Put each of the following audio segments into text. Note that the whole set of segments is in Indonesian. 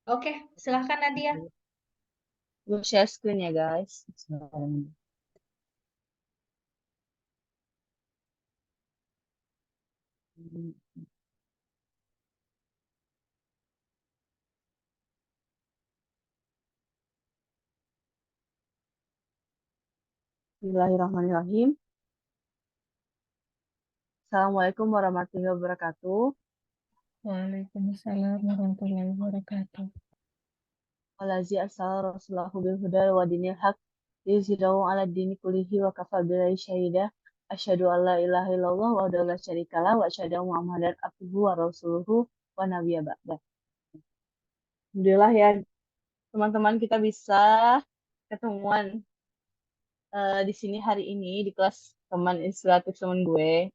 Oke, silahkan Nadia. Gue share screen ya guys. Bismillahirrahmanirrahim. Assalamualaikum warahmatullahi wabarakatuh. Waalaikumsalam warahmatullahi wabarakatuh. Walazi asal rasulahu bil huda wa dinil haq yuzhidahu ala dini kulihi wa kafa billahi syahidah. Asyhadu an la ilaha illallah wa la syarikalah wa asyhadu anna Muhammadan abduhu wa rasuluhu wa nabiyya ba'dah. Alhamdulillah ya teman-teman kita bisa ketemuan di sini hari ini di kelas teman inspiratif teman gue.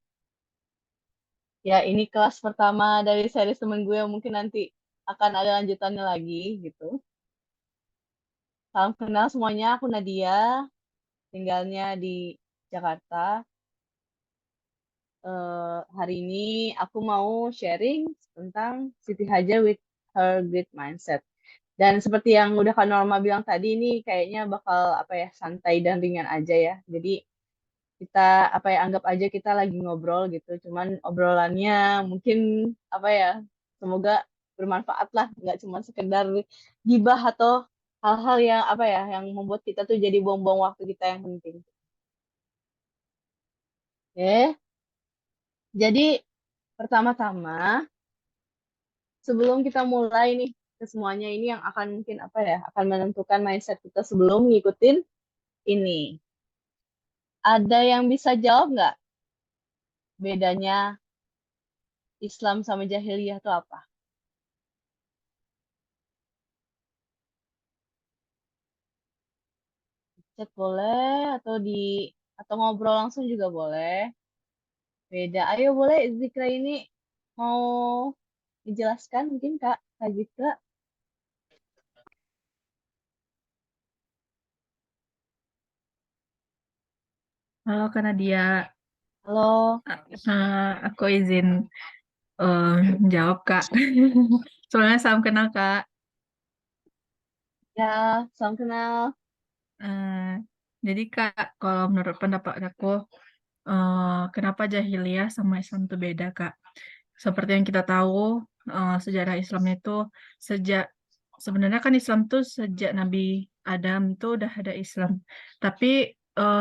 Ya, ini kelas pertama dari series temen gue yang mungkin nanti akan ada lanjutannya lagi gitu. Salam kenal semuanya, aku Nadia, tinggalnya di Jakarta. Hari ini aku mau sharing tentang Siti Hajar with her great mindset. Dan seperti yang udah Kak Norma bilang tadi, ini kayaknya bakal apa ya santai dan ringan aja ya. Jadi kita apa ya anggap aja kita lagi ngobrol gitu cuman obrolannya mungkin apa ya semoga bermanfaat lah nggak cuma sekedar gibah atau hal-hal yang apa ya yang membuat kita tuh jadi buang-buang waktu kita yang penting. Oke, jadi pertama-tama sebelum kita mulai nih ke semuanya ini yang akan mungkin apa ya akan menentukan mindset kita sebelum ngikutin ini, ada yang bisa jawab nggak bedanya Islam sama jahiliyah itu apa? Chat boleh atau di atau ngobrol langsung juga boleh. Beda. Ayo boleh Zikra ini mau dijelaskan mungkin Kak Zikra. Halo Kak Nadia. Halo. Aku izin eh, jawab Kak. Soalnya salam kenal Kak. Ya, salam kenal. Eh, jadi Kak, kalau menurut pendapat aku, kenapa jahiliyah sama Islam itu beda Kak? Seperti yang kita tahu, sejarah Islam itu sejak sebenarnya kan Islam tuh sejak Nabi Adam tuh udah ada Islam. Tapi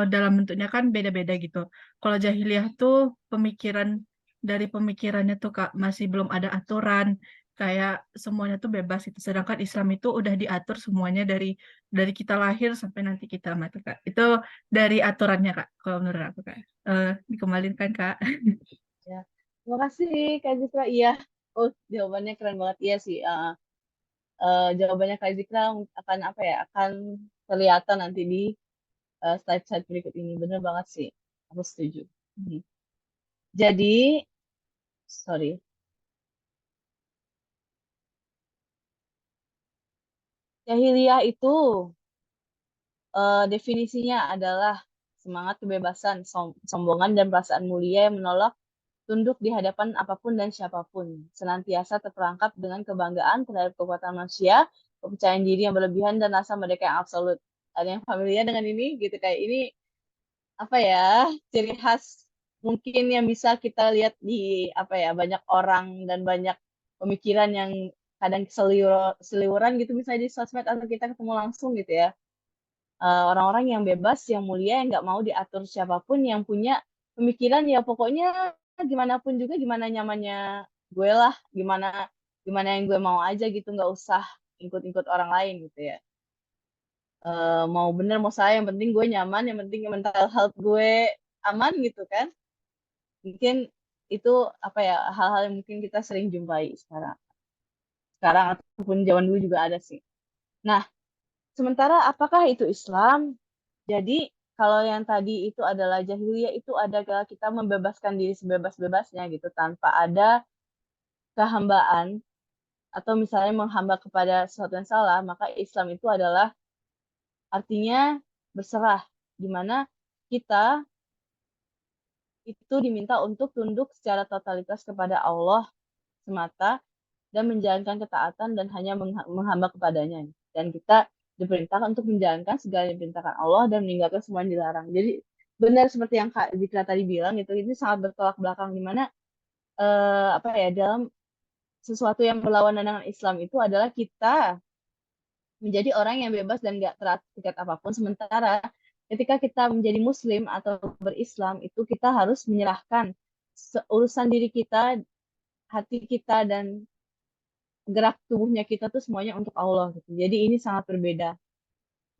dalam bentuknya kan beda-beda gitu. Kalau jahiliyah tuh pemikiran dari pemikirannya tuh Kak masih belum ada aturan, kayak semuanya tuh bebas itu. Sedangkan Islam itu udah diatur semuanya dari kita lahir sampai nanti kita mati Kak. Itu dari aturannya Kak, kalau menurut aku Kak. Dikembalikan Kak. Ya. Terima kasih Kak Zikra. Iya. Oh, jawabannya keren banget. Iya sih. Jawabannya Kak Zikra akan apa ya? Akan kelihatan nanti di slide-slide berikut ini. Bener banget sih. Aku setuju. Mhm. Jadi, sorry. Jahiliyah itu definisinya adalah semangat kebebasan, sombongan, dan perasaan mulia yang menolak tunduk di hadapan apapun dan siapapun, senantiasa terperangkap dengan kebanggaan terhadap kekuatan manusia, kepercayaan diri yang berlebihan, dan rasa mereka yang absolut. Ada yang familiar dengan ini? Gitu kayak ini apa ya ciri khas mungkin yang bisa kita lihat di apa ya banyak orang dan banyak pemikiran yang kadang seliweran gitu misalnya di sosmed atau kita ketemu langsung gitu ya. Orang-orang yang bebas, yang mulia, yang nggak mau diatur siapapun, yang punya pemikiran ya pokoknya gimana pun juga gimana nyamannya gue lah, gimana gimana yang gue mau aja gitu, nggak usah ikut-ikut orang lain gitu ya. Mau bener mau salah, yang penting gue nyaman, yang penting mental health gue aman gitu kan. Mungkin itu apa ya hal-hal yang mungkin kita sering jumpai sekarang, sekarang ataupun zaman dulu juga ada sih. Nah, sementara apakah itu Islam? Jadi kalau yang tadi itu adalah jahiliyah itu adalah kita membebaskan diri sebebas-bebasnya gitu tanpa ada kehambaan atau misalnya menghamba kepada sesuatu yang salah, maka Islam itu adalah artinya berserah di mana kita itu diminta untuk tunduk secara totalitas kepada Allah semata dan menjalankan ketaatan dan hanya menghamba kepadanya. Dan kita diperintahkan untuk menjalankan segala yang diperintahkan Allah dan meninggalkan semua yang dilarang. Jadi benar seperti yang Kak Zikra tadi bilang gitu, ini sangat bertolak belakang di mana apa ya, dalam sesuatu yang berlawanan dengan Islam itu adalah kita menjadi orang yang bebas dan gak terikat apapun. Sementara ketika kita menjadi Muslim atau berislam itu kita harus menyerahkan urusan diri kita, hati kita dan gerak tubuhnya kita tuh semuanya untuk Allah gitu. Jadi ini sangat berbeda.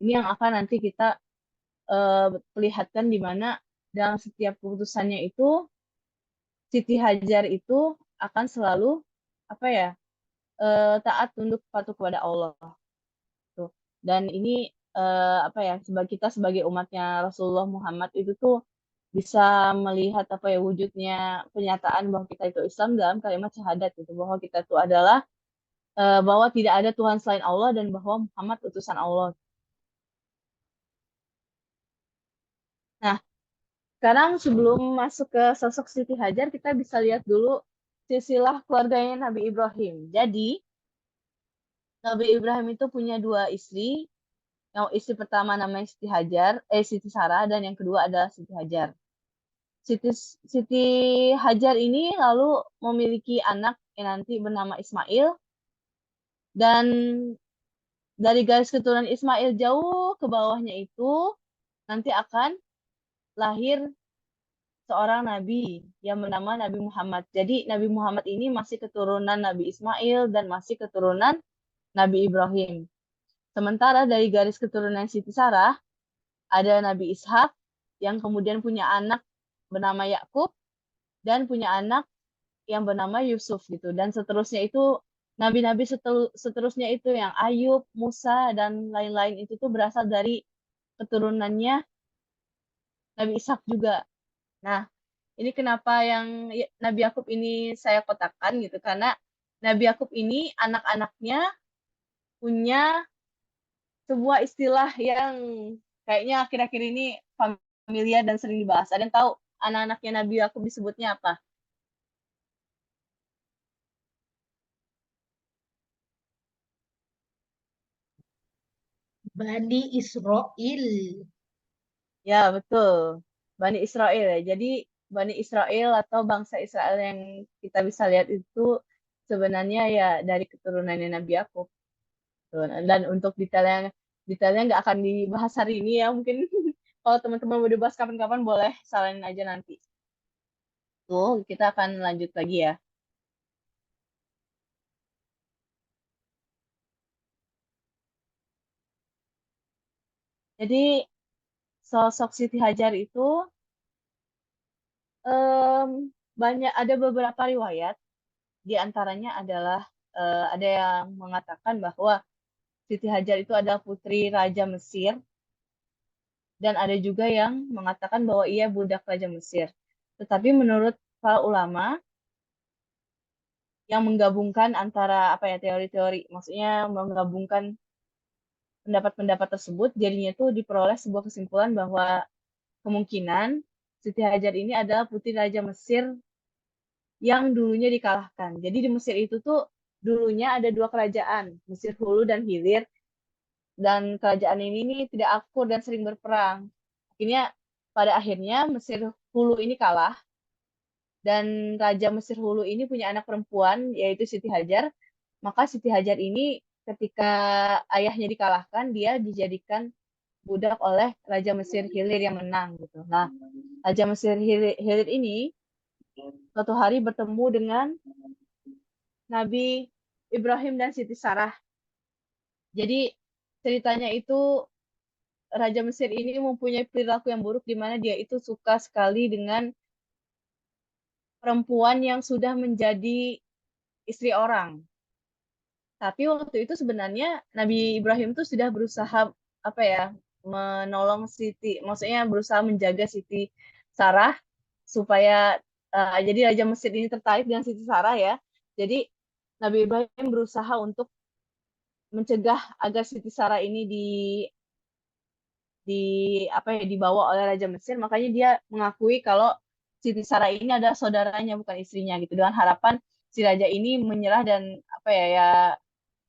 Ini yang akan nanti kita perlihatkan di mana dalam setiap keputusannya itu Siti Hajar itu akan selalu apa ya, taat tunduk patuh kepada Allah tuh. Dan ini apa ya, sebagai kita sebagai umatnya Rasulullah Muhammad itu tuh bisa melihat apa ya, wujudnya penyataan bahwa kita itu Islam dalam kalimat syahadat gitu, bahwa kita itu adalah bahwa tidak ada Tuhan selain Allah dan bahwa Muhammad utusan Allah. Nah, sekarang sebelum masuk ke sosok Siti Hajar, kita bisa lihat dulu silsilah keluarganya Nabi Ibrahim. Jadi, Nabi Ibrahim itu punya dua istri. Yang istri pertama namanya Siti Hajar, Siti Sarah, dan yang kedua adalah Siti Hajar. Siti, Siti Hajar ini lalu memiliki anak yang nanti bernama Ismail, dan dari garis keturunan Ismail jauh ke bawahnya itu nanti akan lahir seorang nabi yang bernama Nabi Muhammad. Jadi Nabi Muhammad ini masih keturunan Nabi Ismail dan masih keturunan Nabi Ibrahim. Sementara dari garis keturunan Siti Sarah ada Nabi Ishak yang kemudian punya anak bernama Yakub dan punya anak yang bernama Yusuf gitu. Dan seterusnya itu nabi-nabi seterusnya itu yang Ayub, Musa dan lain-lain itu tuh berasal dari keturunannya Nabi Ishak juga. Nah, ini kenapa yang Nabi Yakub ini saya kotakkan gitu, karena Nabi Yakub ini anak-anaknya punya sebuah istilah yang kayaknya akhir-akhir ini familiar dan sering dibahas. Ada yang tahu anak-anaknya Nabi Yakub disebutnya apa? Bani Israel. Ya, betul. Bani Israel ya. Jadi Bani Israel atau bangsa Israel yang kita bisa lihat itu sebenarnya ya dari keturunannya Nabi Yakub. Tuh, dan untuk detailnya nggak akan dibahas hari ini ya. Mungkin kalau teman-teman mau dibahas kapan-kapan boleh saranin aja nanti. Tuh, kita akan lanjut lagi ya. Jadi sosok Siti Hajar itu em, banyak, ada beberapa riwayat. Di antaranya adalah ada yang mengatakan bahwa Siti Hajar itu adalah putri Raja Mesir, dan ada juga yang mengatakan bahwa ia budak Raja Mesir. Tetapi menurut para ulama yang menggabungkan antara apa ya, teori-teori, maksudnya menggabungkan pendapat-pendapat tersebut, jadinya itu diperoleh sebuah kesimpulan bahwa kemungkinan Siti Hajar ini adalah putri Raja Mesir yang dulunya dikalahkan. Jadi di Mesir itu tuh dulunya ada dua kerajaan, Mesir Hulu dan Hilir, dan kerajaan ini nih tidak akur dan sering berperang. Pada akhirnya Mesir Hulu ini kalah, dan Raja Mesir Hulu ini punya anak perempuan yaitu Siti Hajar. Maka Siti Hajar ini ketika ayahnya dikalahkan, dia dijadikan budak oleh Raja Mesir Hilir yang menang gitu. Nah, Raja Mesir Hilir ini suatu hari bertemu dengan Nabi Ibrahim dan Siti Sarah. Jadi ceritanya itu Raja Mesir ini mempunyai perilaku yang buruk di mana dia itu suka sekali dengan perempuan yang sudah menjadi istri orang. Tapi waktu itu sebenarnya Nabi Ibrahim tuh sudah berusaha apa ya, menolong Siti, maksudnya berusaha menjaga Siti Sarah supaya jadi Raja Mesir ini tertarik dengan Siti Sarah ya. Jadi Nabi Ibrahim berusaha untuk mencegah agar Siti Sarah ini di apa ya, dibawa oleh Raja Mesir. Makanya dia mengakui kalau Siti Sarah ini adalah saudaranya bukan istrinya gitu, dengan harapan si raja ini menyerah dan apa apa ya,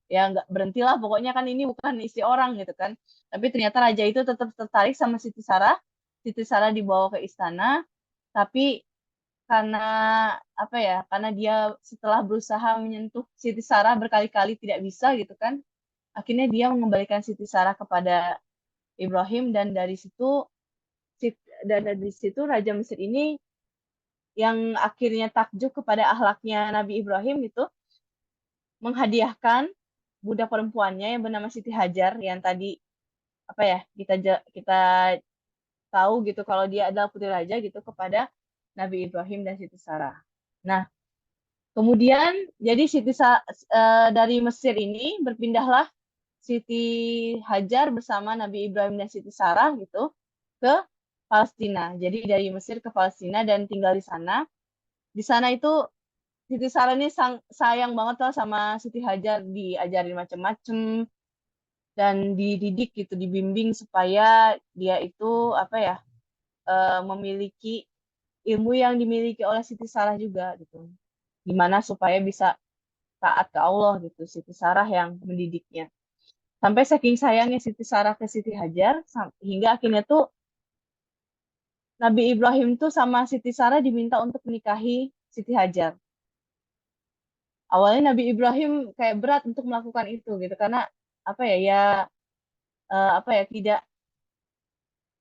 ya nggak berhentilah, pokoknya kan ini bukan istri orang gitu kan. Tapi ternyata raja itu tetap tertarik sama Siti Sarah. Siti Sarah dibawa ke istana, tapi karena apa ya, karena dia setelah berusaha menyentuh Siti Sarah berkali-kali tidak bisa gitu kan, akhirnya dia mengembalikan Siti Sarah kepada Ibrahim, dan dari situ Raja Mesir ini yang akhirnya takjub kepada akhlaknya Nabi Ibrahim itu menghadiahkan budak perempuannya yang bernama Siti Hajar, yang tadi apa ya, kita tahu gitu kalau dia adalah putri raja gitu, kepada Nabi Ibrahim dan Siti Sarah. Nah, kemudian jadi dari Mesir ini berpindahlah Siti Hajar bersama Nabi Ibrahim dan Siti Sarah gitu ke Palestina. Jadi dari Mesir ke Palestina dan tinggal di sana. Di sana itu Siti Sarah ini sayang banget lah sama Siti Hajar, diajarin macem-macem dan dididik gitu, dibimbing supaya dia itu apa ya, memiliki ilmu yang dimiliki oleh Siti Sarah juga gitu. Gimana supaya bisa taat ke Allah gitu, Siti Sarah yang mendidiknya. Sampai saking sayangnya Siti Sarah ke Siti Hajar, hingga akhirnya tuh Nabi Ibrahim tuh sama Siti Sarah diminta untuk menikahi Siti Hajar. Awalnya Nabi Ibrahim kayak berat untuk melakukan itu gitu, karena apa ya, apa ya, tidak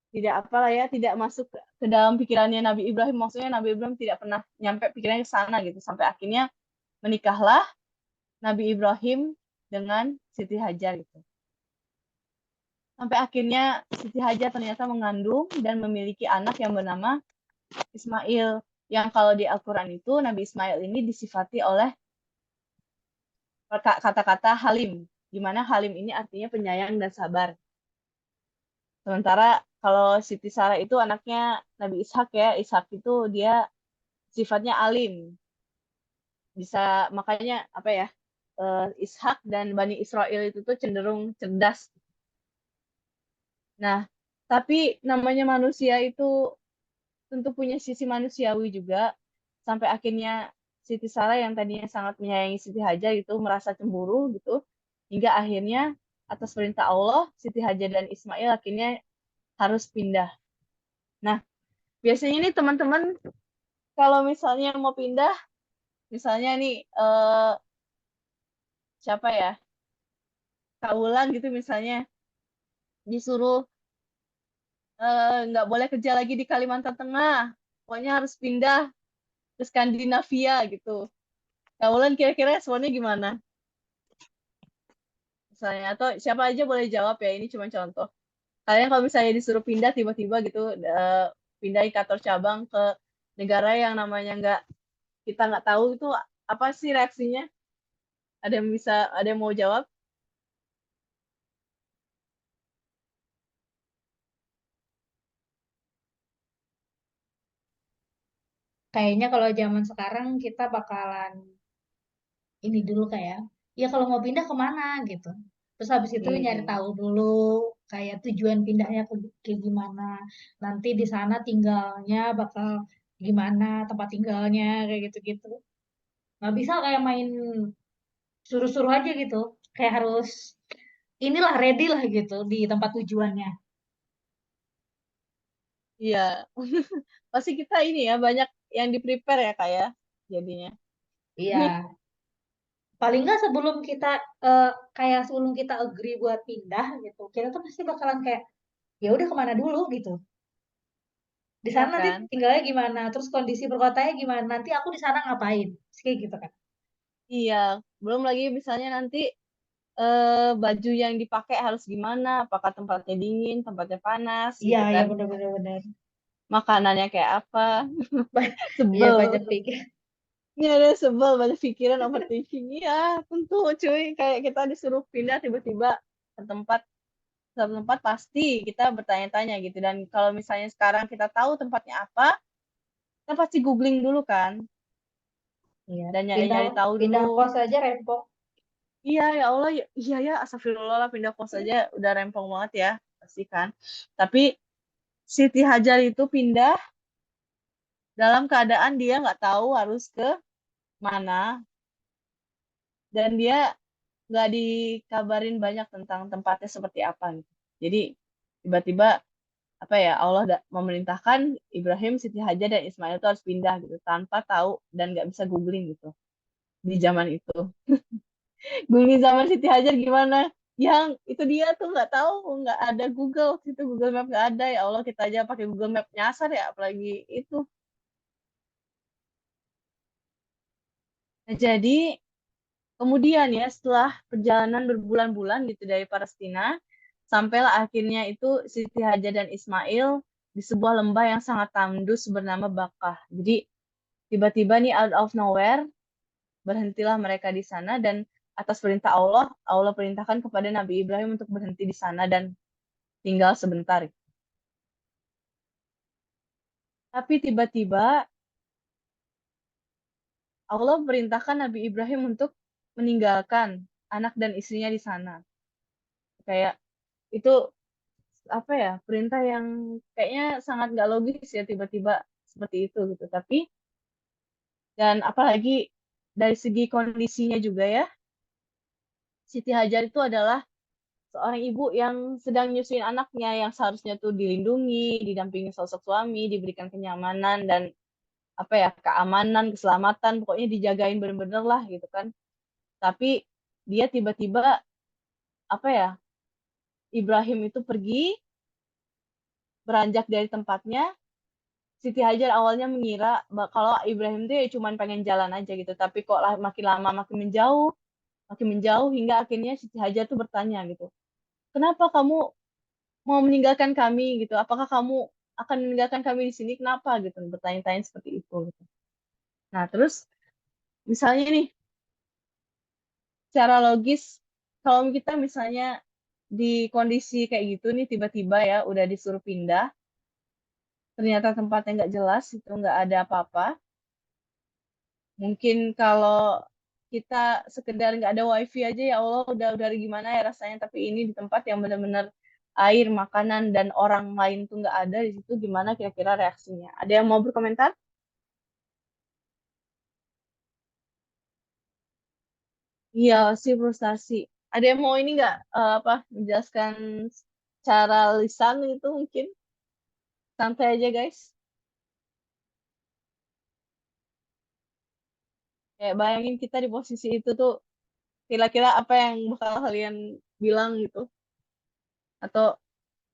tidak apalah ya, tidak masuk ke dalam pikirannya Nabi Ibrahim. Maksudnya Nabi Ibrahim tidak pernah nyampe pikirannya ke sana gitu. Sampai akhirnya menikahlah Nabi Ibrahim dengan Siti Hajar gitu. Sampai akhirnya Siti Hajar ternyata mengandung dan memiliki anak yang bernama Ismail. Yang kalau di Al-Quran itu Nabi Ismail ini disifati oleh kata-kata Halim, di mana Halim ini artinya penyayang dan sabar. Sementara kalau Siti Sarah itu anaknya Nabi Ishak ya, Ishak itu dia sifatnya alim. Bisa, makanya apa ya, Ishak dan Bani Israel itu tuh cenderung cerdas. Nah, tapi namanya manusia itu tentu punya sisi manusiawi juga. Sampai akhirnya Siti Sarah yang tadinya sangat menyayangi Siti Hajar itu merasa cemburu gitu. Hingga akhirnya atas perintah Allah, Siti Hajar dan Ismail akhirnya harus pindah. Nah, biasanya nih teman-teman kalau misalnya mau pindah, misalnya nih siapa ya, Kaulan gitu misalnya, disuruh nggak boleh kerja lagi di Kalimantan Tengah, pokoknya harus pindah ke Skandinavia gitu. Kaulan kira-kira responnya gimana? Misalnya, atau siapa aja boleh jawab ya, ini cuma contoh. Kalian kalau misalnya disuruh pindah tiba-tiba gitu, pindah di kantor cabang ke negara yang namanya kita nggak tahu, itu apa sih reaksinya? Ada yang mau jawab? Kayaknya kalau zaman sekarang kita bakalan ini dulu kayak, ya kalau mau pindah kemana gitu. Terus habis itu nyari Hmm, tahu dulu kayak tujuan pindahnya kayak gimana. Nanti di sana tinggalnya bakal gimana, tempat tinggalnya kayak gitu-gitu. Nggak bisa kayak main suruh-suruh aja gitu. Kayak harus inilah ready lah gitu di tempat tujuannya. iya. Pasti kita ini ya, banyak yang di prepare ya kayak jadinya. Iya. Paling nggak sebelum kita kayak sebelum kita agree buat pindah gitu, kita tuh pasti bakalan kayak ya udah kemana dulu gitu. Di Iya sana nanti kan? tinggalnya gimana, terus kondisi perkotanya gimana, nanti aku di sana ngapain, terus kayak gitu kan. Iya, belum lagi misalnya nanti baju yang dipakai harus gimana, apakah tempatnya dingin, tempatnya panas Iya gitu iya kan. benar-benar benar. Makanannya kayak apa? Iya Sebel. banyak pikir. Ini ada sebel, banyak pikiran, overthinking. Iya, tentu cuy. Kayak kita disuruh pindah tiba-tiba ke tempat satu tempat, pasti kita bertanya-tanya gitu. Dan kalau misalnya sekarang kita tahu tempatnya apa, kita pasti googling dulu kan, Iya, dan pindah nyari-nyari tahu dulu. pindah kos aja rempong. Iya ya Allah, iya ya, astagfirullah lah, pindah kos aja udah rempong banget ya, pasti kan. Tapi Siti Hajar itu pindah dalam keadaan dia nggak tahu harus ke mana. dan dia nggak dikabarin banyak tentang tempatnya seperti apa gitu. Jadi tiba-tiba apa ya, Allah memerintahkan Ibrahim, Siti Hajar dan Ismail itu harus pindah gitu tanpa tahu dan nggak bisa googling gitu di zaman itu. Googling zaman Siti Hajar gimana? Yang itu dia tuh nggak tahu, nggak ada Google, itu Google Map nggak ada, ya Allah kita aja pakai Google Map nyasar ya, apalagi itu. Nah, jadi kemudian ya setelah perjalanan berbulan-bulan gitu dari Palestina, sampailah akhirnya itu Siti Hajar dan Ismail di sebuah lembah yang sangat tandus bernama Bakkah. Jadi tiba-tiba nih out of nowhere berhentilah mereka di sana, dan atas perintah Allah, Allah perintahkan kepada Nabi Ibrahim untuk berhenti di sana dan tinggal sebentar. Tapi tiba-tiba Allah perintahkan Nabi Ibrahim untuk meninggalkan anak dan istrinya di sana. Kayak itu apa ya, perintah yang kayaknya sangat nggak logis ya, tiba-tiba seperti itu gitu. Tapi dan apalagi dari segi kondisinya juga ya, Siti Hajar itu adalah seorang ibu yang sedang nyusuin anaknya yang seharusnya tuh dilindungi, didampingi sosok suami, diberikan kenyamanan dan apa ya, keamanan, keselamatan, pokoknya dijagain bener-bener lah gitu kan. Tapi dia tiba-tiba apa ya, Ibrahim itu pergi beranjak dari tempatnya. Siti Hajar awalnya mengira kalau Ibrahim itu ya cuman pengen jalan aja gitu, tapi kok makin lama makin menjauh hingga akhirnya Siti Hajar tuh bertanya gitu, kenapa kamu mau meninggalkan kami gitu? Apakah kamu akan meninggalkan kami di sini? Kenapa gitu? Bertanya-tanya seperti itu gitu. Nah, terus misalnya nih, secara logis, kalau kita misalnya di kondisi kayak gitu nih, tiba-tiba ya udah disuruh pindah, ternyata tempatnya nggak jelas, itu nggak ada apa-apa. Mungkin kalau kita sekedar nggak ada wifi aja, ya Allah udah gimana ya rasanya. Tapi ini di tempat yang benar-benar air, makanan, dan orang lain tuh nggak ada di situ, gimana kira-kira reaksinya? Ada yang mau berkomentar? Iya sih, frustasi. Ada yang mau ini nggak, apa, menjelaskan cara lisan itu mungkin? Santai aja guys. Kayak bayangin kita di posisi itu tuh, kira-kira apa yang bakal kalian bilang gitu? Atau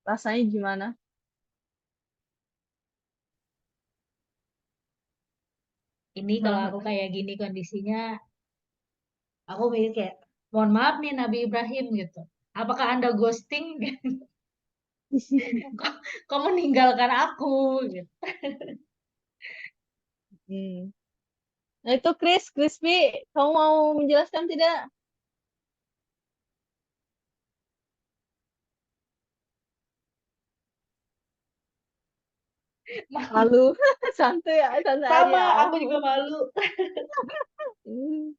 rasanya gimana? Ini kalau aku kayak gini kondisinya, aku mikir kayak, mohon maaf nih Nabi Ibrahim gitu. Apakah Anda ghosting? Kok meninggalkan aku gitu. Hmm. Nah itu Crispy, kamu mau menjelaskan tidak? Malu, santai ya, santai aja Sama, ya aku Allah. juga malu. Hmm.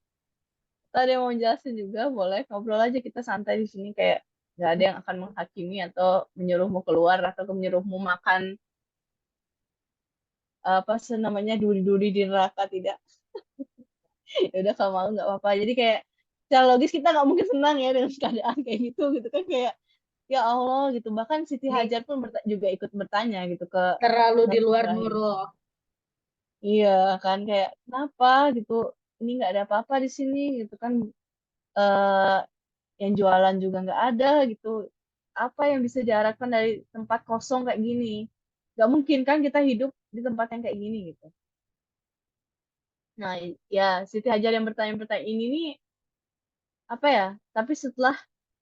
Tadi mau jelasin juga, boleh ngobrol aja kita santai di sini, kayak nggak ada yang akan menghakimi atau menyuruhmu keluar atau menyuruhmu makan apa sih namanya, duri-duri di neraka, tidak. Ya udah kalau mau nggak apa-apa. Jadi kayak secara logis kita nggak mungkin senang ya dengan keadaan kayak gitu kan, kayak ya Allah gitu. Bahkan Siti Ini Hajar pun juga ikut bertanya gitu ke terlalu di Nabi luar Ibrahim. Nurul. Iya kan, kayak kenapa gitu? Ini nggak ada apa-apa di sini gitu kan. eh yang jualan juga nggak ada gitu. Apa yang bisa diharapkan dari tempat kosong kayak gini? Nggak mungkin kan kita hidup di tempat yang kayak gini gitu. Nah, ya Siti Hajar yang bertanya-bertanya ini nih apa ya? Tapi setelah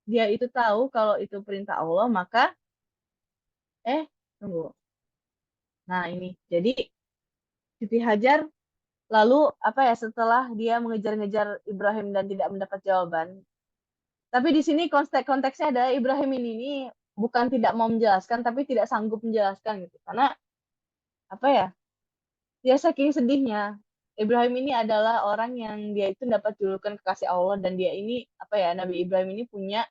dia itu tahu kalau itu perintah Allah, maka tunggu. Nah, ini. Jadi Siti Hajar lalu apa ya, setelah dia mengejar-ngejar Ibrahim dan tidak mendapat jawaban. Tapi di sini konteksnya ada Ibrahim ini bukan tidak mau menjelaskan, tapi tidak sanggup menjelaskan gitu. Karena apa ya? Dia saking sedihnya. Ibrahim ini adalah orang yang dia itu dapat julukan kekasih Allah, dan dia ini apa ya, Nabi Ibrahim ini punya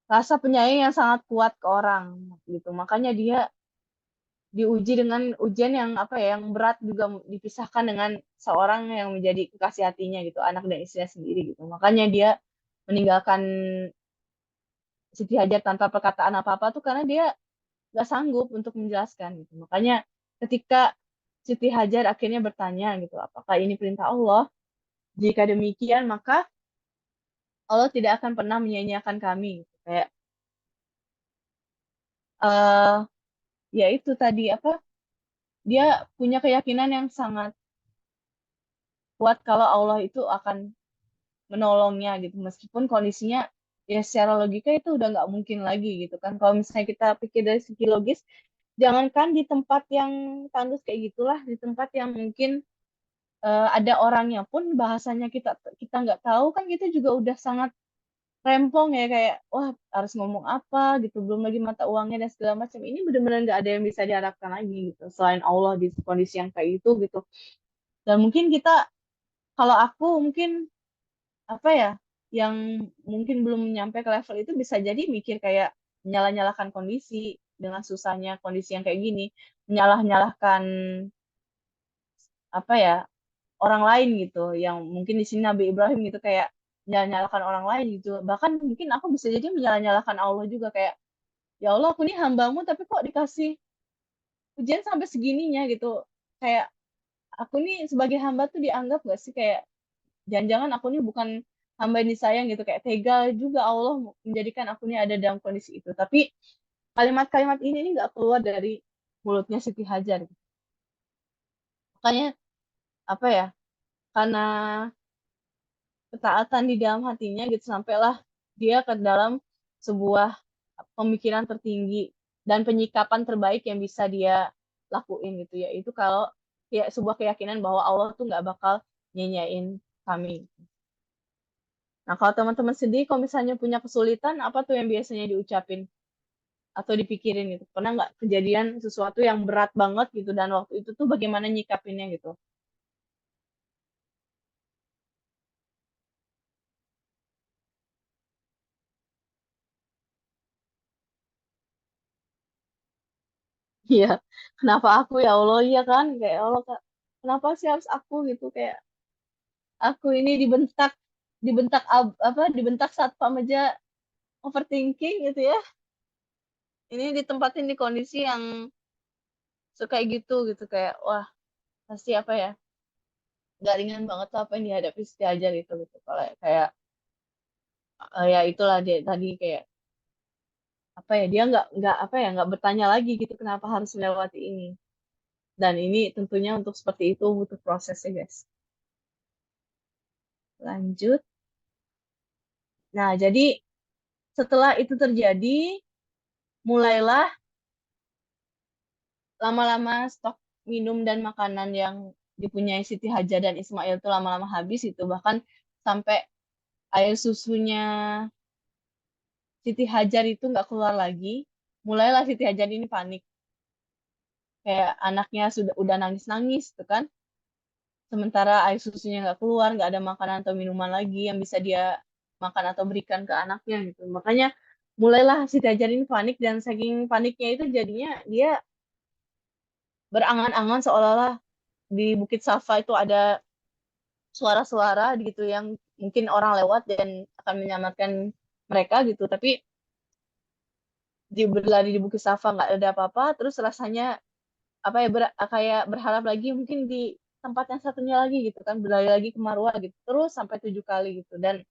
rasa penyayang yang sangat kuat ke orang gitu. Makanya dia diuji dengan ujian yang apa ya, yang berat juga dipisahkan dengan seorang yang menjadi kekasih hatinya gitu, anak dan istrinya sendiri gitu. Makanya dia meninggalkan Siti Hajar tanpa perkataan apa-apa tuh karena dia gak sanggup untuk menjelaskan gitu. Makanya ketika Siti Hajar akhirnya bertanya gitu, apakah ini perintah Allah? Jika demikian, maka Allah tidak akan pernah menyia-nyiakan kami. Gitu. Kayak eh ya itu tadi apa? Dia punya keyakinan yang sangat kuat kalau Allah itu akan menolongnya gitu. Meskipun kondisinya ya secara logika itu udah nggak mungkin lagi gitu kan. Kalau misalnya kita pikir dari segi logis, jangankan di tempat yang tandus kayak gitulah, di tempat yang mungkin ada orangnya pun bahasanya kita kita nggak tahu kan kita juga udah sangat rempong ya kayak wah harus ngomong apa gitu belum lagi mata uangnya dan segala macam ini benar-benar nggak ada yang bisa diharapkan lagi gitu selain Allah di kondisi yang kayak itu gitu dan mungkin kita kalau aku mungkin apa ya yang mungkin belum nyampe ke level itu bisa jadi mikir kayak menyalah-nyalahkan kondisi dengan susahnya kondisi yang kayak gini menyalah-nyalahkan apa ya orang lain gitu yang mungkin di sini Nabi Ibrahim gitu kayak menyalahkan orang lain gitu bahkan mungkin aku bisa jadi menyalah-nyalahkan Allah juga kayak ya Allah aku ini hambamu tapi kok dikasih ujian sampai segininya gitu kayak aku nih sebagai hamba tuh dianggap gak sih kayak jangan-jangan aku ini bukan hamba yang disayang gitu kayak tega juga Allah menjadikan aku ini ada dalam kondisi itu tapi kalimat-kalimat ini nggak keluar dari mulutnya Siti Hajar gitu. Makanya apa ya karena ketaatan di dalam hatinya gitu sampailah dia ke dalam sebuah pemikiran tertinggi dan penyikapan terbaik yang bisa dia lakuin gitu ya itu kalau ya sebuah keyakinan bahwa Allah tuh nggak bakal nyanyain kami. Nah kalau teman-teman sendiri kalau misalnya punya kesulitan apa tuh yang biasanya diucapin atau dipikirin gitu pernah nggak kejadian sesuatu yang berat banget gitu dan waktu itu tuh bagaimana nyikapinnya gitu. Iya, kenapa aku ya Allah iya kan kayak ya Allah Kak, kenapa sih harus aku gitu kayak aku ini dibentak apa dibentak satpam aja overthinking gitu ya ini ditempatin di kondisi yang suka gitu kayak wah pasti apa ya gak ringan banget tuh apa yang dihadapi Siti Hajar gitu kalau kayak ya itulah dia tadi kayak apa ya dia nggak apa ya nggak bertanya lagi gitu kenapa harus melewati ini dan ini tentunya untuk seperti itu butuh prosesnya guys lanjut nah jadi setelah itu terjadi mulailah lama-lama stok minum dan makanan yang dipunyai Siti Hajar dan Ismail itu lama-lama habis itu bahkan sampai air susunya Siti Hajar itu nggak keluar lagi mulailah Siti Hajar ini panik kayak anaknya sudah udah nangis-nangis tuh kan sementara air susunya nggak keluar nggak ada makanan atau minuman lagi yang bisa dia makan atau berikan ke anaknya gitu makanya mulailah Siti Hajar ini panik dan saking paniknya itu jadinya dia berangan-angan seolah-olah di Bukit Safa itu ada suara-suara gitu yang mungkin orang lewat dan akan menyelamatkan mereka gitu tapi di berlari di Bukit Safa nggak ada apa-apa terus rasanya apa ya kayak berharap lagi mungkin di tempat yang satunya lagi gitu kan berlari lagi ke Marwah gitu terus sampai 7 kali gitu dan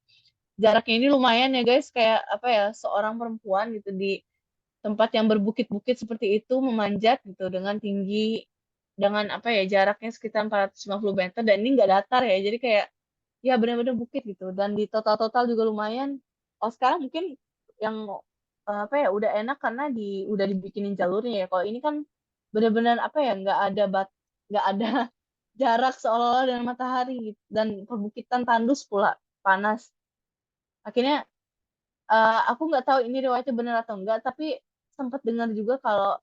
jaraknya ini lumayan ya guys kayak apa ya seorang perempuan gitu di tempat yang berbukit-bukit seperti itu memanjat gitu dengan tinggi dengan apa ya jaraknya sekitar 450 meter dan ini nggak datar ya jadi kayak ya benar-benar bukit gitu dan di total-total juga lumayan oh sekarang mungkin yang apa ya udah enak karena udah dibikinin jalurnya ya kalau ini kan benar-benar apa ya nggak ada jarak seolah-olah dengan matahari gitu. Dan perbukitan tandus pula panas akhirnya aku nggak tahu ini riwayatnya benar atau enggak tapi sempat dengar juga kalau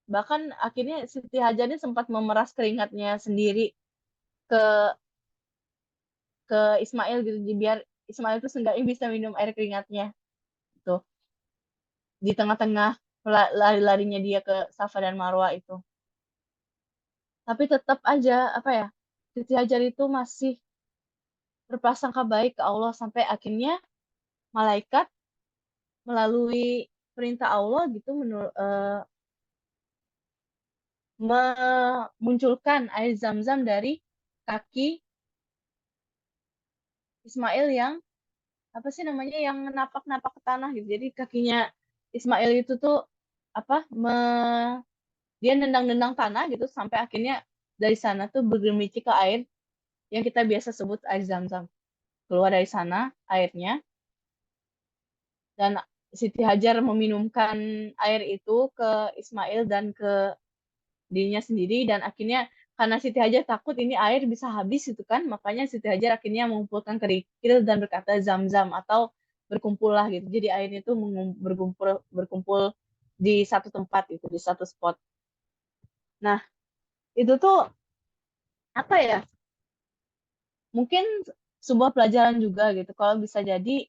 bahkan akhirnya Siti Hajar ini sempat memeras keringatnya sendiri ke ke Ismail gitu biar Ismail itu seenggaknya bisa minum air keringatnya gitu di tengah-tengah lari-larinya dia ke Safa dan Marwa itu. Tapi tetap aja apa ya, Siti Hajar itu masih berprasangka baik ke Allah sampai akhirnya malaikat melalui perintah Allah gitu memunculkan air zam-zam dari kaki Ismail yang apa sih namanya yang napak-napak ke tanah gitu. Jadi kakinya Ismail itu tuh apa dia nendang-nendang tanah gitu sampai akhirnya dari sana tuh bergemicik ke air yang kita biasa sebut air zam-zam. Keluar dari sana airnya dan Siti Hajar meminumkan air itu ke Ismail dan ke dirinya sendiri dan akhirnya karena Siti Hajar takut ini air bisa habis itu kan makanya Siti Hajar akhirnya mengumpulkan kerikil dan berkata zam-zam atau berkumpullah gitu jadi airnya itu berkumpul berkumpul di satu tempat itu di satu spot. Nah itu tuh apa ya mungkin sebuah pelajaran juga gitu kalau bisa jadi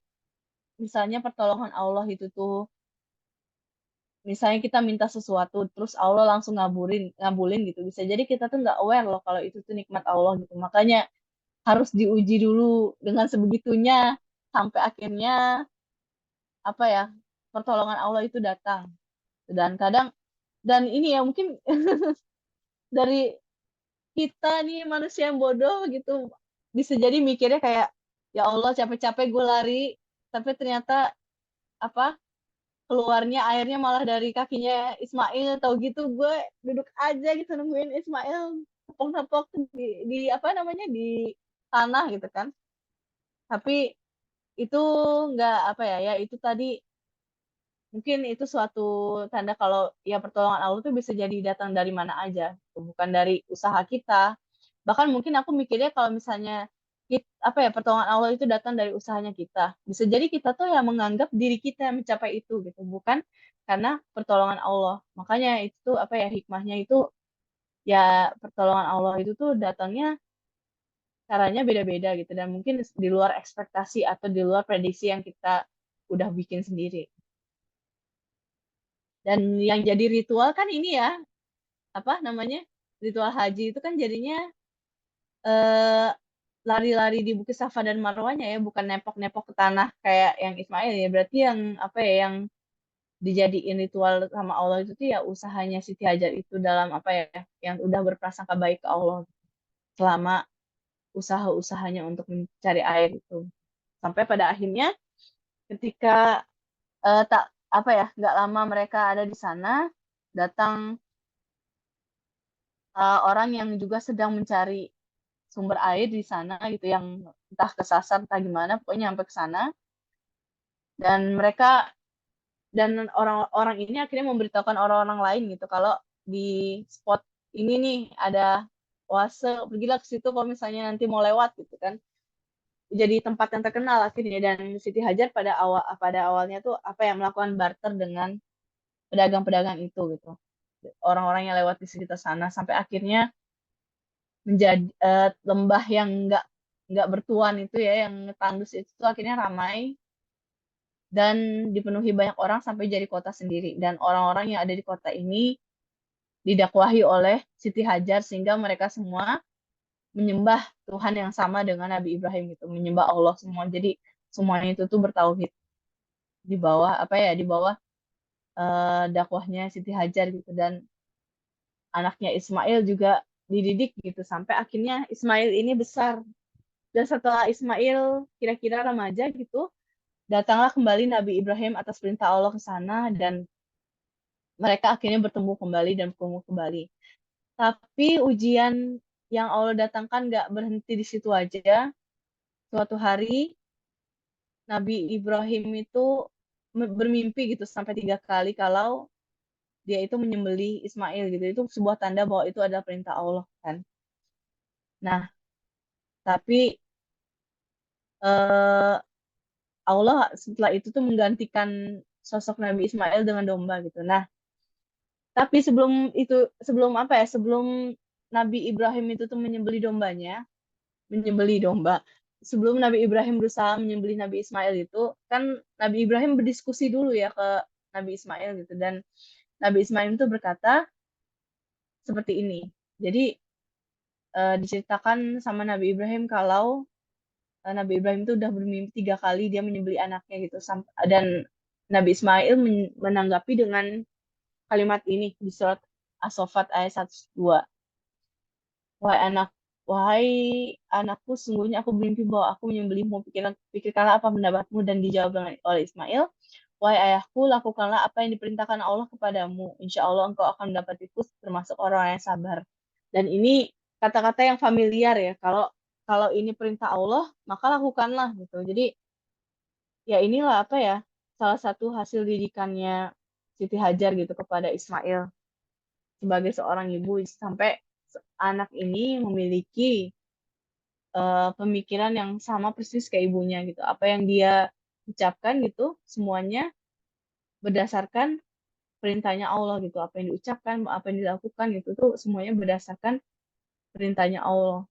misalnya pertolongan Allah itu tuh misalnya kita minta sesuatu terus Allah langsung ngabulin gitu bisa jadi kita tuh nggak aware loh kalau itu tuh nikmat Allah gitu makanya harus diuji dulu dengan sebegitunya sampai akhirnya apa ya pertolongan Allah itu datang dan kadang dan ini ya mungkin dari kita nih manusia yang bodoh gitu bisa jadi mikirnya kayak ya Allah capek-capek gue lari tapi ternyata apa keluarnya airnya malah dari kakinya Ismail atau gitu gue duduk aja gitu nungguin Ismail tepok-tepok di apa namanya di tanah gitu kan tapi itu nggak apa ya ya itu tadi mungkin itu suatu tanda kalau ya pertolongan Allah itu bisa jadi datang dari mana aja bukan dari usaha kita bahkan mungkin aku mikirnya kalau misalnya apa ya pertolongan Allah itu datang dari usahanya kita bisa jadi kita tuh ya menganggap diri kita yang mencapai itu gitu bukan karena pertolongan Allah makanya itu apa ya hikmahnya itu ya pertolongan Allah itu tuh datangnya caranya beda-beda gitu dan mungkin di luar ekspektasi atau di luar prediksi yang kita udah bikin sendiri. Dan yang jadi ritual kan ini ya, apa namanya? Ritual haji itu kan jadinya eh, lari-lari di Bukit Safa dan Marwanya ya, bukan nepok-nepok ke tanah kayak yang Ismail ya. Berarti yang apa ya yang dijadiin ritual sama Allah itu tuh ya usahanya Siti Hajar itu dalam apa ya yang udah berprasangka baik ke Allah selama usaha-usahanya untuk mencari air itu. Sampai pada akhirnya ketika tak apa ya nggak lama mereka ada di sana datang orang yang juga sedang mencari sumber air di sana gitu yang entah kesasar entah gimana pokoknya sampai ke sana dan mereka dan orang-orang ini akhirnya memberitahukan orang-orang lain gitu kalau di spot ini nih ada oase pergilah ke situ kalau misalnya nanti mau lewat gitu kan jadi tempat yang terkenal akhirnya dan Siti Hajar pada awalnya tuh apa ya melakukan barter dengan pedagang-pedagang itu gitu orang-orang yang lewat di sekitar sana sampai akhirnya menjadi lembah yang nggak bertuan itu ya yang tandus itu tuh akhirnya ramai dan dipenuhi banyak orang sampai jadi kota sendiri dan orang-orang yang ada di kota ini didakwahi oleh Siti Hajar sehingga mereka semua menyembah Tuhan yang sama dengan Nabi Ibrahim gitu menyembah Allah semua jadi semuanya itu tuh bertauhid di bawah apa ya di bawah dakwahnya Siti Hajar gitu dan anaknya Ismail juga dididik gitu sampai akhirnya Ismail ini besar dan setelah Ismail kira-kira remaja gitu datanglah kembali Nabi Ibrahim atas perintah Allah ke sana dan mereka akhirnya bertemu kembali dan bertemu kembali. Tapi ujian yang Allah datangkan nggak berhenti di situ aja. Suatu hari Nabi Ibrahim itu bermimpi gitu sampai 3 kali kalau dia itu menyembelih Ismail gitu. Itu sebuah tanda bahwa itu adalah perintah Allah kan. Nah, tapi eh, Allah setelah itu tuh menggantikan sosok Nabi Ismail dengan domba gitu. Nah, tapi sebelum apa ya? Sebelum Nabi Ibrahim itu tuh menyembelih domba. Sebelum Nabi Ibrahim berusaha menyembelih Nabi Ismail itu, kan Nabi Ibrahim berdiskusi dulu ya ke Nabi Ismail gitu. Dan Nabi Ismail itu berkata seperti ini. Jadi diceritakan sama Nabi Ibrahim kalau Nabi Ibrahim itu udah bermimpi 3 kali dia menyembelih anaknya gitu. Dan Nabi Ismail menanggapi dengan kalimat ini di surat As-Saffat ayat 102. Wahai anak, wahai anakku, sungguhnya aku bermimpi bahwa aku menyembelihmu. Pikirkanlah apa pendapatmu, dan dijawab oleh Ismail, wahai ayahku, lakukanlah apa yang diperintahkan Allah kepadamu. Insya Allah engkau akan mendapatiku termasuk orang yang sabar. Dan ini kata-kata yang familiar ya. Kalau ini perintah Allah, maka lakukanlah gitu. Jadi ya inilah apa ya, salah satu hasil didikannya Siti Hajar gitu kepada Ismail sebagai seorang ibu, sampai anak ini memiliki pemikiran yang sama persis kayak ibunya gitu. Apa yang dia ucapkan gitu semuanya berdasarkan perintahnya Allah gitu. Apa yang diucapkan, apa yang dilakukan gitu tuh semuanya berdasarkan perintahnya Allah.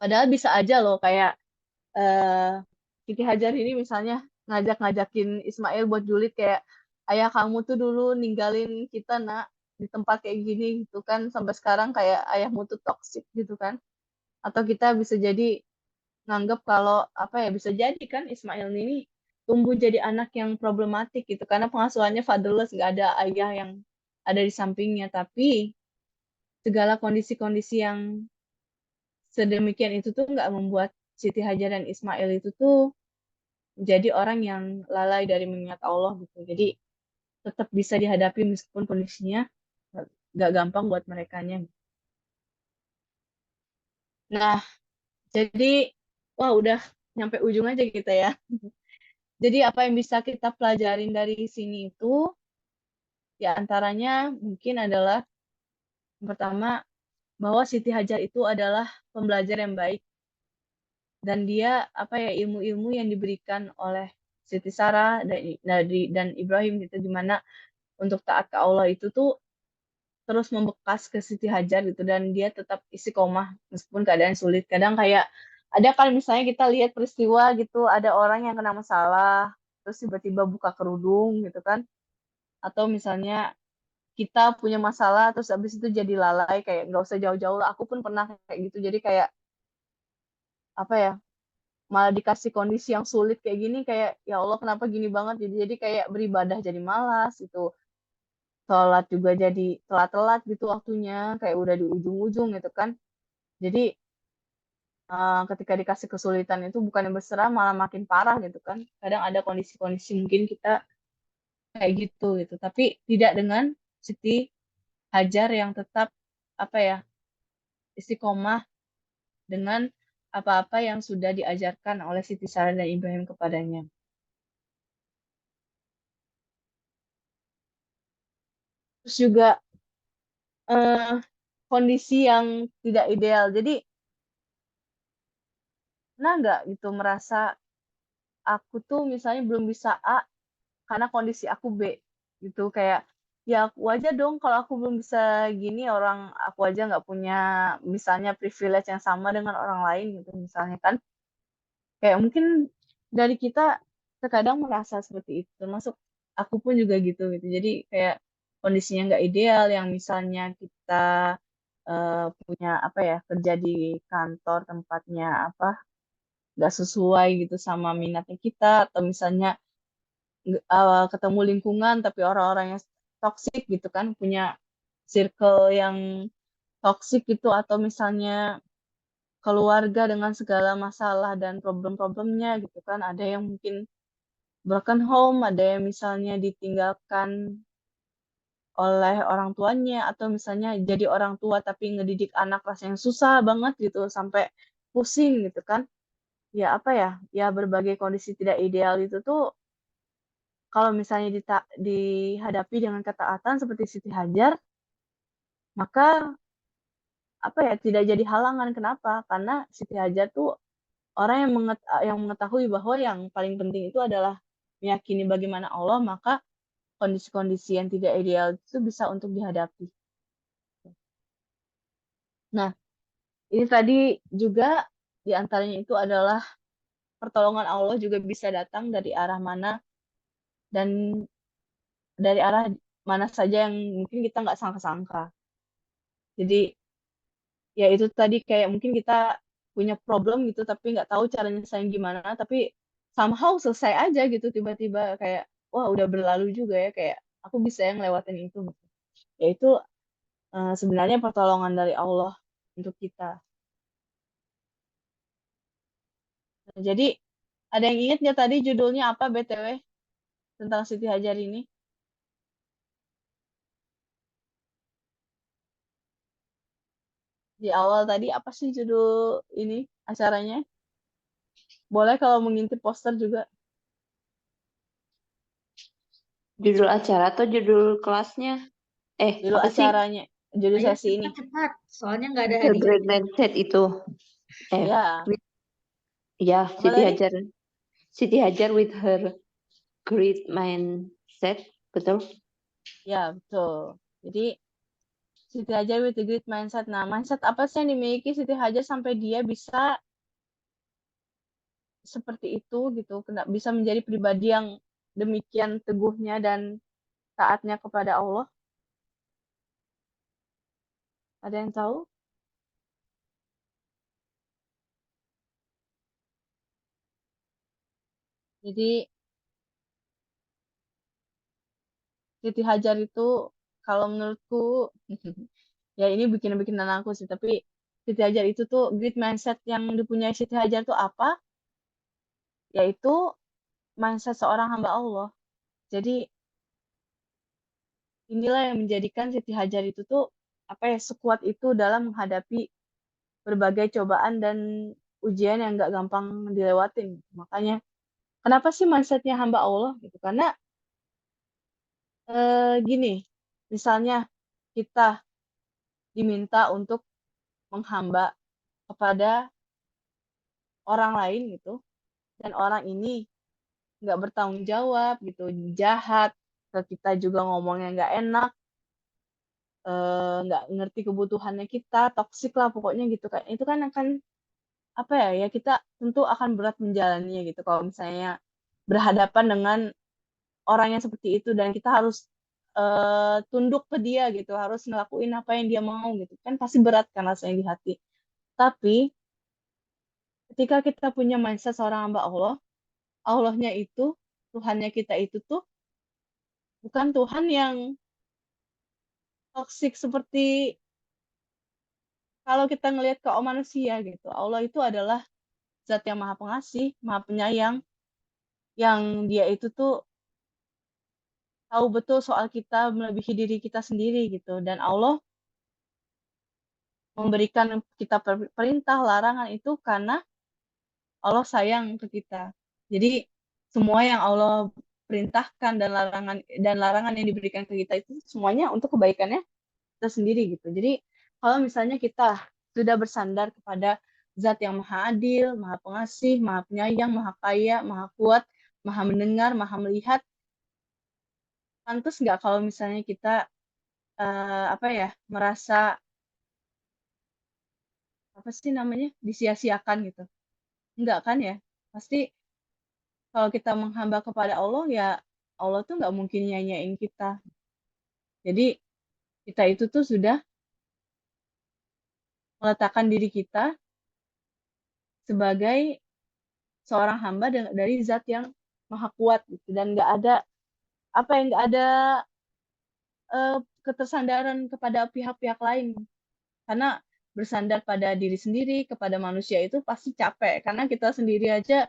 Padahal bisa aja loh kayak eh Siti Hajar ini misalnya ngajakin Ismail buat julid, kayak ayah kamu tuh dulu ninggalin kita nak di tempat kayak gini gitu kan, sampai sekarang kayak ayahmu tuh toksik gitu kan. Atau kita bisa jadi nganggap kalau apa ya, bisa jadi kan Ismail ini tumbuh jadi anak yang problematik gitu karena pengasuhannya fatherless, nggak ada ayah yang ada di sampingnya. Tapi segala kondisi-kondisi yang sedemikian itu tuh nggak membuat Siti Hajar dan Ismail itu tuh jadi orang yang lalai dari mengingat Allah gitu. Jadi tetap bisa dihadapi meskipun kondisinya nggak gampang buat merekanya. Nah, jadi wah udah nyampe ujung aja kita ya. Jadi apa yang bisa kita pelajarin dari sini itu, ya antaranya mungkin adalah yang pertama, bahwa Siti Hajar itu adalah pembelajar yang baik, dan dia apa ya, ilmu-ilmu yang diberikan oleh Siti Sarah dan Ibrahim gitu, gimana untuk taat ke Allah itu tuh terus membekas ke Siti Hajar gitu, dan dia tetap istiqomah meskipun keadaan sulit. Kadang kayak ada kan misalnya kita lihat peristiwa gitu, ada orang yang kena masalah terus tiba-tiba buka kerudung gitu kan, atau misalnya kita punya masalah terus habis itu jadi lalai, kayak nggak usah jauh-jauh lah, aku pun pernah kayak gitu. Jadi kayak apa ya, malah dikasih kondisi yang sulit kayak gini, kayak ya Allah kenapa gini banget, jadi kayak beribadah jadi malas itu, sholat juga jadi telat-telat gitu waktunya, kayak udah di ujung-ujung gitu kan. Jadi ketika dikasih kesulitan itu bukan yang berserah, malah makin parah gitu kan. Kadang ada kondisi-kondisi mungkin kita kayak gitu, tapi tidak dengan Siti Hajar yang tetap apa ya, istiqomah dengan apa-apa yang sudah diajarkan oleh Siti Sarah dan Ibrahim kepadanya. Terus juga eh, kondisi yang tidak ideal. Jadi pernah nggak gitu merasa aku tuh misalnya belum bisa A karena kondisi aku B gitu, kayak ya aku aja dong kalau aku belum bisa gini, orang aku aja nggak punya misalnya privilege yang sama dengan orang lain gitu misalnya kan. Kayak mungkin dari kita terkadang merasa seperti itu, termasuk aku pun juga gitu. Jadi kayak kondisinya nggak ideal, yang misalnya kita punya apa ya, kerja di kantor tempatnya apa nggak sesuai gitu sama minatnya kita, atau misalnya ketemu lingkungan tapi orang-orang yang toksik gitu kan, punya circle yang toksik gitu, atau misalnya keluarga dengan segala masalah dan problem-problemnya gitu kan. Ada yang mungkin broken home, ada yang misalnya ditinggalkan oleh orang tuanya, atau misalnya jadi orang tua tapi ngedidik anak rasanya susah banget gitu, sampai pusing gitu kan. Ya apa ya, ya berbagai kondisi tidak ideal itu tuh kalau misalnya dihadapi dengan ketaatan seperti Siti Hajar, maka apa ya, tidak jadi halangan. Kenapa? Karena Siti Hajar tuh orang yang mengetahui bahwa yang paling penting itu adalah meyakini bagaimana Allah, maka kondisi-kondisi yang tidak ideal itu bisa untuk dihadapi. Nah, ini tadi juga diantaranya itu adalah pertolongan Allah juga bisa datang dari arah mana, dan dari arah mana saja yang mungkin kita nggak sangka-sangka. Jadi ya itu tadi kayak mungkin kita punya problem gitu tapi nggak tahu cara nyelesain gimana, tapi somehow selesai aja gitu tiba-tiba kayak wah udah berlalu juga ya, kayak aku bisa yang lewatin itu gitu. Ya itu sebenarnya pertolongan dari Allah untuk kita. Nah, jadi ada yang ingat nggak tadi judulnya apa BTW tentang Siti Hajar ini? Di awal tadi apa sih judul ini acaranya? Boleh kalau mengintip poster juga. Judul acara atau judul kelasnya? Judul Apa sih? acaranya, judul Ayo sesi ini. cepat-cepat, soalnya nggak ada The hadiah. Great Mindset itu. Ya, Ya, apa tadi? Siti Hajar with her great mindset, betul? Ya, betul. Jadi Siti Hajar with the great mindset. Nah, mindset apa sih yang dimiliki Siti Hajar sampai dia bisa seperti itu gitu, bisa menjadi pribadi yang demikian teguhnya dan taatnya kepada Allah? Ada yang tahu? Jadi Siti Hajar itu kalau menurutku ya ini bikinan aku sih, tapi Siti Hajar itu tuh great mindset yang dipunyai Siti Hajar tuh apa? Yaitu mindset seorang hamba Allah. Jadi inilah yang menjadikan Siti Hajar itu tuh apa ya, sekuat itu dalam menghadapi berbagai cobaan dan ujian yang gak gampang dilewatin. Makanya kenapa sih mindsetnya hamba Allah gitu? Karena gini, misalnya kita diminta untuk menghamba kepada orang lain gitu, dan orang ini nggak bertanggung jawab gitu, jahat ke kita juga ngomongnya nggak enak, nggak ngerti kebutuhannya kita, toksik lah pokoknya gitu kan. Itu kan akan apa ya, ya kita tentu akan berat menjalaninya gitu kalau misalnya berhadapan dengan orang yang seperti itu dan kita harus tunduk ke dia gitu, harus ngelakuin apa yang dia mau gitu kan, pasti berat kan rasanya di hati. Tapi ketika kita punya mindset seorang hamba Allah, Allahnya itu, Tuhannya kita itu tuh bukan Tuhan yang toksik seperti kalau kita ngelihat ke manusia gitu. Allah itu adalah zat yang maha pengasih, maha penyayang, yang dia itu tuh tahu betul soal kita melebihi diri kita sendiri gitu. Dan Allah memberikan kita perintah, larangan itu karena Allah sayang ke kita. Jadi semua yang Allah perintahkan dan larangan yang diberikan ke kita itu semuanya untuk kebaikannya kita sendiri gitu. Jadi kalau misalnya kita sudah bersandar kepada Zat yang Maha Adil, Maha Pengasih, Maha Penyayang, Maha Kaya, Maha Kuat, Maha Mendengar, Maha Melihat, pantas nggak kalau misalnya kita apa ya, merasa apa sih namanya, disia-siakan gitu? Enggak kan ya? Pasti kalau kita menghamba kepada Allah ya Allah tuh nggak mungkin nyanyain kita. Jadi kita itu tuh sudah meletakkan diri kita sebagai seorang hamba dari zat yang maha kuat gitu, dan nggak ada apa yang nggak ada ketersandaran kepada pihak-pihak lain, karena bersandar pada diri sendiri kepada manusia itu pasti capek karena kita sendiri aja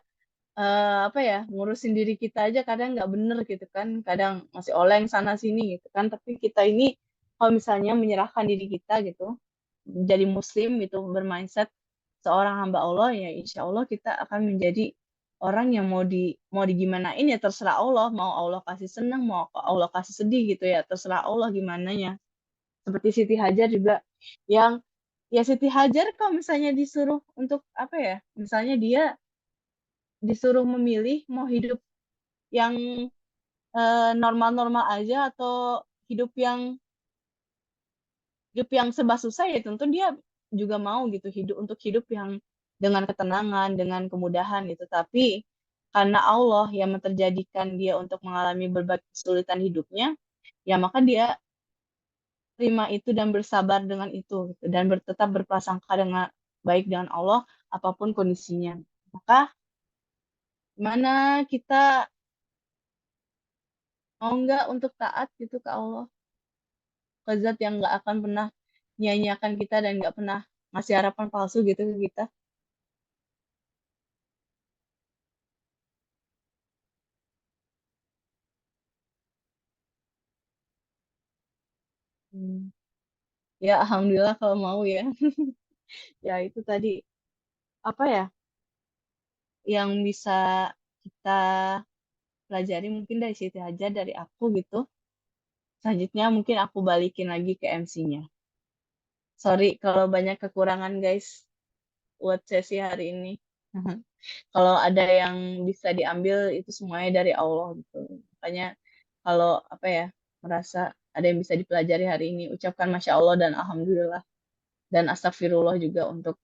apa ya, ngurusin diri kita aja kadang nggak bener gitu kan, kadang masih oleng sana sini gitu kan, tapi kita ini kalau misalnya menyerahkan diri kita gitu jadi muslim gitu, bermindset seorang hamba Allah, ya insya Allah kita akan menjadi orang yang mau digimanain ya terserah Allah, mau Allah kasih senang mau Allah kasih sedih gitu ya terserah Allah gimana ya. Seperti Siti Hajar juga yang ya Siti Hajar kalau misalnya disuruh untuk apa ya, misalnya dia disuruh memilih mau yang normal-normal aja atau hidup yang serba susah, ya tentu dia juga mau gitu hidup yang dengan ketenangan, dengan kemudahan gitu. Tapi karena Allah yang menterjadikan dia untuk mengalami berbagai kesulitan hidupnya, ya maka dia terima itu dan bersabar dengan itu gitu, dan tetap berprasangka dengan baik dengan Allah apapun kondisinya. Maka gimana kita mau nggak untuk taat gitu ke Allah, ke zat yang nggak akan pernah nyanyiakan kita dan nggak pernah ngasih harapan palsu gitu ke kita. Hmm. Ya alhamdulillah kalau mau ya. Ya itu tadi apa ya yang bisa kita pelajari mungkin dari Siti Hajar dari aku gitu. Selanjutnya mungkin aku balikin lagi ke MC-nya. Sorry kalau banyak kekurangan guys buat sesi hari ini. Kalau ada yang bisa diambil itu semuanya dari Allah gitu. Makanya kalau apa ya merasa ada yang bisa dipelajari hari ini, ucapkan Masya Allah dan Alhamdulillah. Dan astagfirullah juga untuk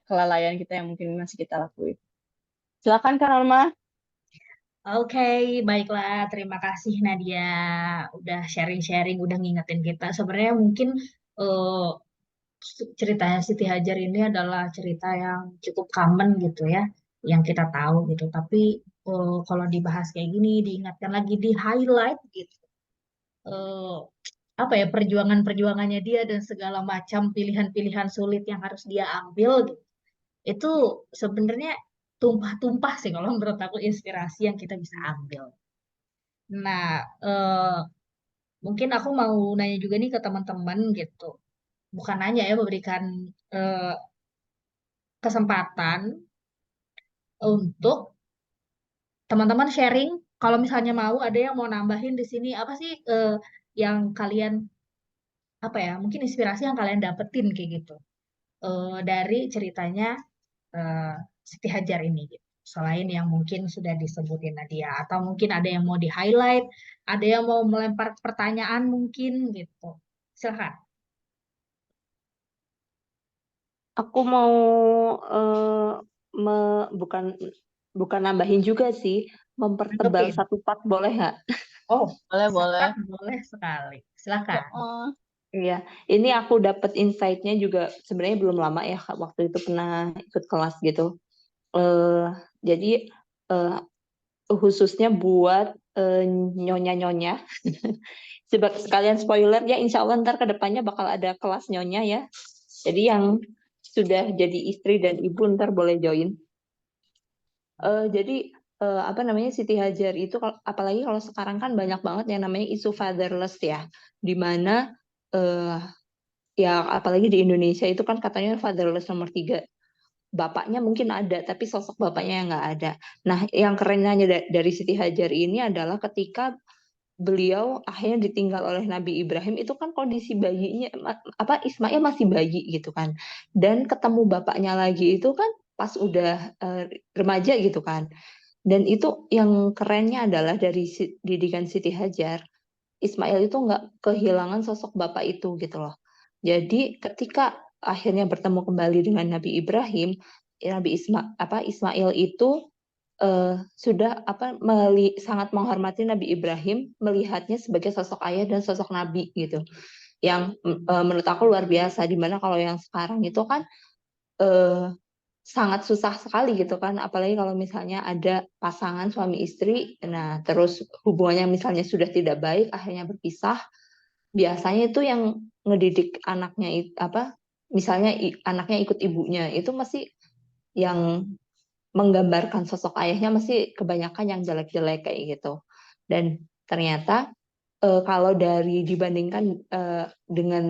kelalaian kita yang mungkin masih kita lakuin. Silakan Kak Norma. Oke, baiklah. Terima kasih Nadia udah sharing-sharing, udah ngingetin kita. Sebenarnya mungkin eh, ceritanya Siti Hajar ini adalah cerita yang cukup common gitu ya, yang kita tahu gitu. Tapi kalau dibahas kayak gini, diingatkan lagi, di highlight gitu. eh, apa ya perjuangan-perjuangannya dia dan segala macam pilihan-pilihan sulit yang harus dia ambil gitu. Itu sebenarnya tumpah-tumpah sih kalau menurut aku inspirasi yang kita bisa ambil. Nah, mungkin aku mau nanya juga nih ke teman-teman gitu. Bukan nanya ya, memberikan eh, kesempatan untuk teman-teman sharing. Kalau misalnya mau, ada yang mau nambahin di sini apa sih yang kalian apa ya? Mungkin inspirasi yang kalian dapetin kayak gitu dari ceritanya eh, Siti Hajar ini gitu. Selain yang mungkin sudah disebutin Nadia, atau mungkin ada yang mau di-highlight, ada yang mau melempar pertanyaan mungkin gitu. Silahkan. Aku mau eh, bukan bukan nambahin juga sih, mempertebal Tanggepin. satu part boleh nggak? Oh, Boleh, boleh. sangat boleh sekali. Silakan. Oh, Iya, ini aku dapat insight-nya juga sebenarnya belum lama ya, Kak. Waktu itu pernah ikut kelas gitu. eh jadi eh, khususnya buat nyonya-nyonya. Sekalian spoiler ya, insya Allah ntar ke depannya bakal ada kelas nyonya ya. Jadi yang sudah jadi istri dan ibu ntar boleh join. Jadi apa namanya Siti Hajar itu apalagi kalau sekarang kan banyak banget yang namanya isu fatherless ya, di mana eh, ya apalagi di Indonesia itu kan katanya fatherless nomor 3. Bapaknya mungkin ada, tapi sosok bapaknya yang nggak ada. Nah, yang kerennya dari Siti Hajar ini adalah ketika beliau akhirnya ditinggal oleh Nabi Ibrahim, itu kan kondisi bayinya apa Ismail masih bayi gitu kan, dan ketemu bapaknya lagi itu kan pas udah remaja gitu kan. Dan itu yang kerennya adalah dari didikan Siti Hajar, Ismail itu nggak kehilangan sosok bapak itu gitu loh. Jadi ketika akhirnya bertemu kembali dengan Nabi Ibrahim, Ismail itu sudah sangat menghormati Nabi Ibrahim, melihatnya sebagai sosok ayah dan sosok nabi gitu. Yang menurut aku luar biasa, dimana kalau yang sekarang itu kan eh, sangat susah sekali gitu kan, apalagi kalau misalnya ada pasangan suami istri, nah terus hubungannya misalnya sudah tidak baik, akhirnya berpisah, biasanya itu yang ngedidik anaknya misalnya anaknya ikut ibunya, itu masih yang menggambarkan sosok ayahnya masih kebanyakan yang jelek-jelek kayak gitu. Dan ternyata kalau dari dibandingkan dengan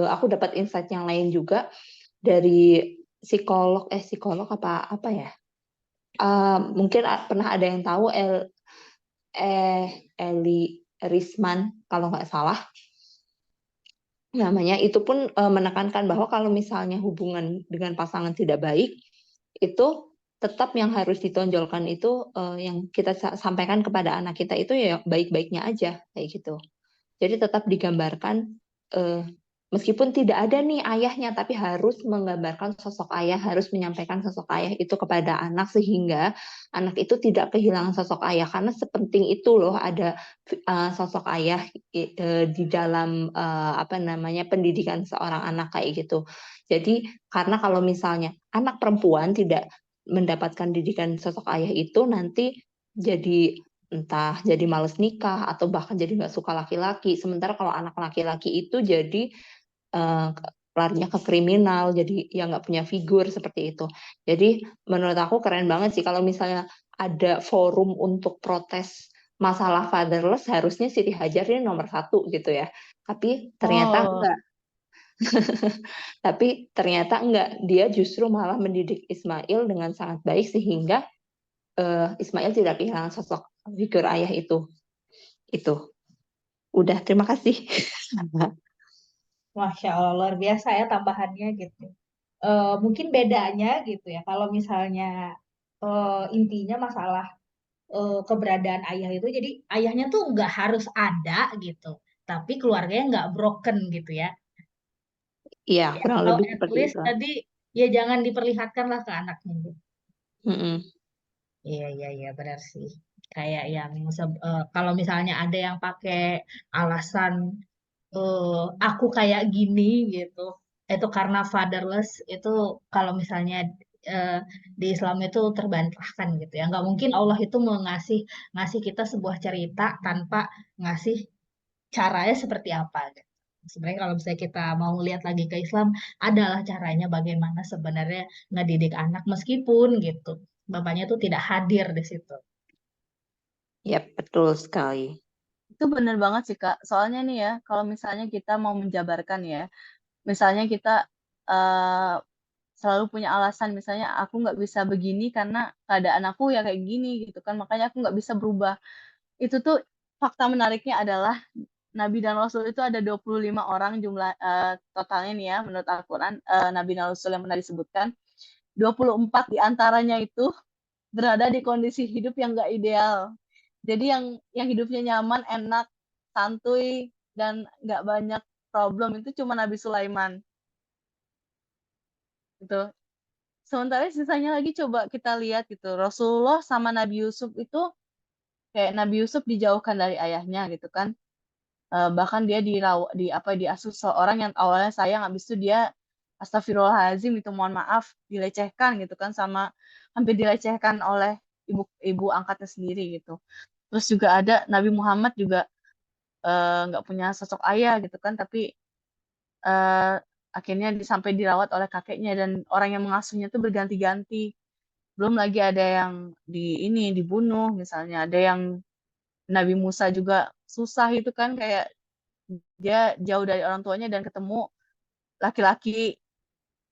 aku dapat insight yang lain juga dari psikolog apa ya, mungkin pernah ada yang tahu Eli Risman kalau nggak salah namanya, itu pun menekankan bahwa kalau misalnya hubungan dengan pasangan tidak baik, itu tetap yang harus ditonjolkan itu yang kita sampaikan kepada anak kita itu ya baik-baiknya aja kayak gitu. Jadi tetap digambarkan meskipun tidak ada nih ayahnya, tapi harus menggambarkan sosok ayah, harus menyampaikan sosok ayah itu kepada anak sehingga anak itu tidak kehilangan sosok ayah, karena sepenting itu loh ada sosok ayah di dalam apa namanya pendidikan seorang anak kayak gitu. Jadi karena kalau misalnya anak perempuan tidak mendapatkan didikan sosok ayah itu nanti jadi entah jadi males nikah atau bahkan jadi nggak suka laki-laki. Sementara kalau anak laki-laki itu jadi eh, larinya ke kriminal, jadi ya nggak punya figur seperti itu. Jadi menurut aku keren banget sih kalau misalnya ada forum untuk protes masalah fatherless, harusnya Siti Hajar ini nomor satu gitu ya. Tapi ternyata Oh, enggak. Tapi ternyata enggak. Dia justru malah mendidik Ismail dengan sangat baik sehingga Ismail tidak kehilangan sosok figur ayah itu. Itu. Udah, terima kasih. Masya Allah, luar biasa ya tambahannya gitu. Mungkin bedanya gitu ya, kalau misalnya intinya masalah keberadaan ayah itu, jadi ayahnya tuh nggak harus ada gitu, tapi keluarganya nggak broken gitu ya. Iya, Ya, kurang atau lebih at seperti least itu. tadi ya jangan diperlihatkan lah ke anaknya gitu. Mm-mm. Iya, iya, iya, benar sih. Kayak yang kalau misalnya ada yang pakai alasan eh, aku kayak gini gitu, itu karena fatherless itu, kalau misalnya eh, di Islam itu terbantahkan gitu ya. Nggak mungkin Allah itu ngasih kita sebuah cerita tanpa ngasih caranya seperti apa gitu. Sebenarnya kalau misalnya kita mau lihat lagi ke Islam, adalah caranya bagaimana sebenarnya ngedidik anak meskipun gitu. Bapaknya tuh tidak hadir di situ. Ya, betul sekali. Itu bener banget sih, Kak. Soalnya nih ya, kalau misalnya kita mau menjabarkan ya, misalnya kita eh, selalu punya alasan, misalnya aku nggak bisa begini karena keadaan aku ya kayak gini gitu kan, makanya aku nggak bisa berubah. Itu tuh fakta menariknya adalah Nabi dan Rasul itu ada 25 orang jumlah totalnya nih ya, menurut Al-Quran, Nabi dan Rasul yang pernah disebutkan. 24 diantaranya itu berada di kondisi hidup yang nggak ideal. Jadi yang hidupnya nyaman, enak, santuy, dan nggak banyak problem itu cuma Nabi Sulaiman. Gitu. Sementara sisanya lagi coba kita lihat gitu. Rasulullah sama Nabi Yusuf itu kayak Nabi Yusuf dijauhkan dari ayahnya gitu kan. Bahkan dia di apa diasuh seorang yang awalnya sayang, habis itu dia astagfirullahaladzim itu mohon maaf dilecehkan gitu kan, sama hampir dilecehkan oleh ibu ibu angkatnya sendiri gitu. Terus juga ada Nabi Muhammad juga nggak punya sosok ayah gitu kan, tapi eh, akhirnya sampai dirawat oleh kakeknya dan orang yang mengasuhnya itu berganti-ganti. Belum lagi ada yang dibunuh misalnya, ada yang Nabi Musa juga susah itu kan, kayak dia jauh dari orang tuanya dan ketemu laki-laki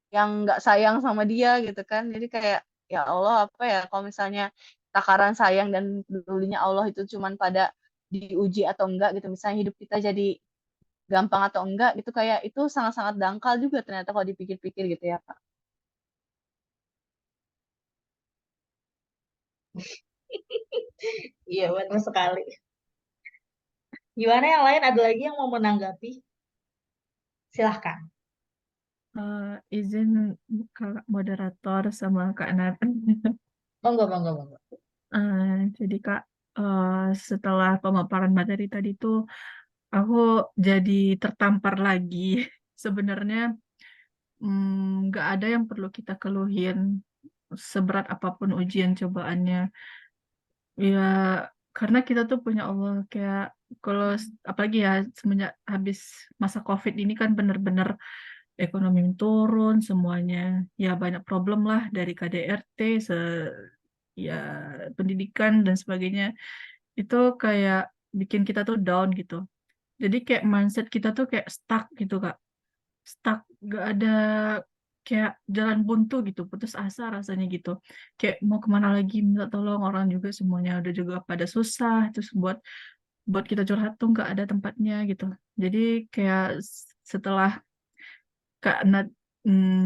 yang nggak sayang sama dia gitu kan. Jadi kayak ya Allah, apa ya, kalau misalnya takaran sayang dan pedulinya Allah itu cuman pada diuji atau enggak gitu, misalnya hidup kita jadi gampang atau enggak gitu, kayak itu sangat-sangat dangkal juga ternyata kalau dipikir-pikir gitu ya Kak. Iya, benar sekali. Gimana yang lain? Ada lagi yang mau menanggapi? Silahkan. Izin Kak moderator sama Kak Nathan. Monggo, monggo, monggo. Jadi Kak, setelah pemaparan materi tadi tuh, aku jadi tertampar lagi. Sebenarnya nggak ada yang perlu kita keluhin, seberat apapun ujian cobaannya. Ya, karena kita tuh punya Allah. Kayak kalau apalagi ya semenjak habis masa COVID ini kan bener-bener ekonomi turun semuanya. Ya banyak problem lah dari KDRT, ya pendidikan dan sebagainya. Itu kayak bikin kita tuh down gitu. Jadi kayak mindset kita tuh kayak stuck gitu Kak. Stuck, gak ada, kayak jalan buntu gitu, putus asa rasanya gitu. Kayak mau kemana lagi minta tolong orang juga semuanya udah juga pada susah, terus buat buat kita curhat tuh nggak ada tempatnya gitu. Jadi kayak setelah Kak Nat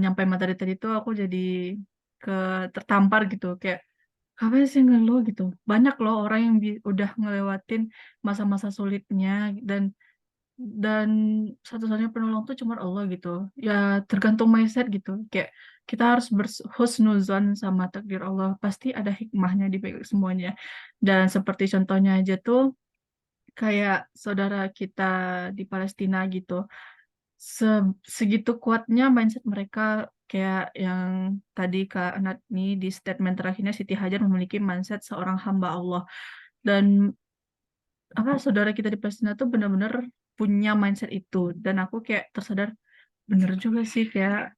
nyampai materi tadi tuh aku jadi ke tertampar gitu, kayak apa sih ngeluh gitu. Banyak loh orang yang udah ngelewatin masa-masa sulitnya dan dan satu-satunya penolong tuh cuma Allah gitu. Ya tergantung mindset gitu. Kayak kita harus berhusnuzon sama takdir Allah. Pasti ada hikmahnya di balik semuanya. Dan seperti contohnya aja tuh kayak saudara kita di Palestina gitu. Segitu kuatnya mindset mereka, kayak yang tadi Kak Anat nih di statement terakhirnya Siti Hajar memiliki mindset seorang hamba Allah. Dan apa saudara kita di Palestina tuh benar-benar punya mindset itu, dan aku kayak tersadar bener juga sih, kayak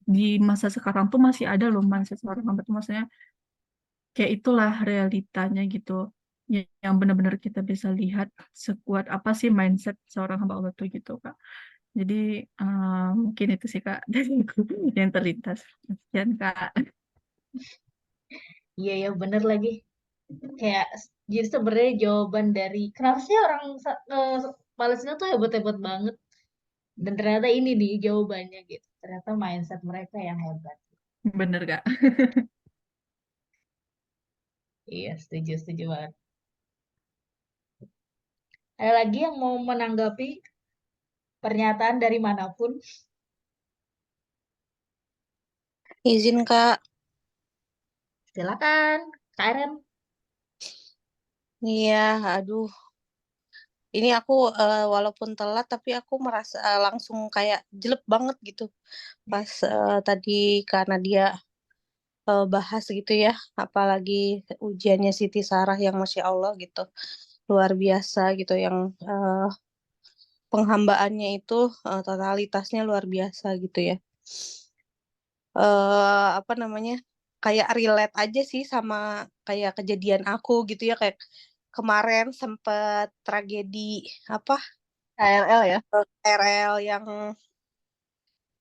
di masa sekarang tuh masih ada loh mindset seorang hamba tuh, maksudnya kayak itulah realitanya gitu, yang benar-benar kita bisa lihat sekuat apa sih mindset seorang hamba Allah tuh gitu Kak. Jadi mungkin itu sih Kak dari aku yang terlintas. Sekian Kak. Iya ya bener lagi. Kayak jadi sebenarnya jawaban dari kenapa sih orang Palestina tuh hebat-hebat banget. Dan ternyata ini nih jawabannya gitu. Ternyata mindset mereka yang hebat. Bener Kak. Iya, setuju, setuju banget. Ada lagi yang mau menanggapi pernyataan dari manapun? Izin Kak, Silakan, Karen. iya, aduh, ini aku walaupun telat tapi aku merasa langsung kayak jelek banget gitu pas tadi karena dia bahas gitu ya, apalagi ujiannya Siti Sarah yang Masya Allah gitu, luar biasa gitu, yang penghambaannya itu totalitasnya luar biasa gitu ya. Apa namanya, kayak relate aja sih sama kayak kejadian aku gitu ya, kayak kemarin sempet tragedi apa KRL ya. RL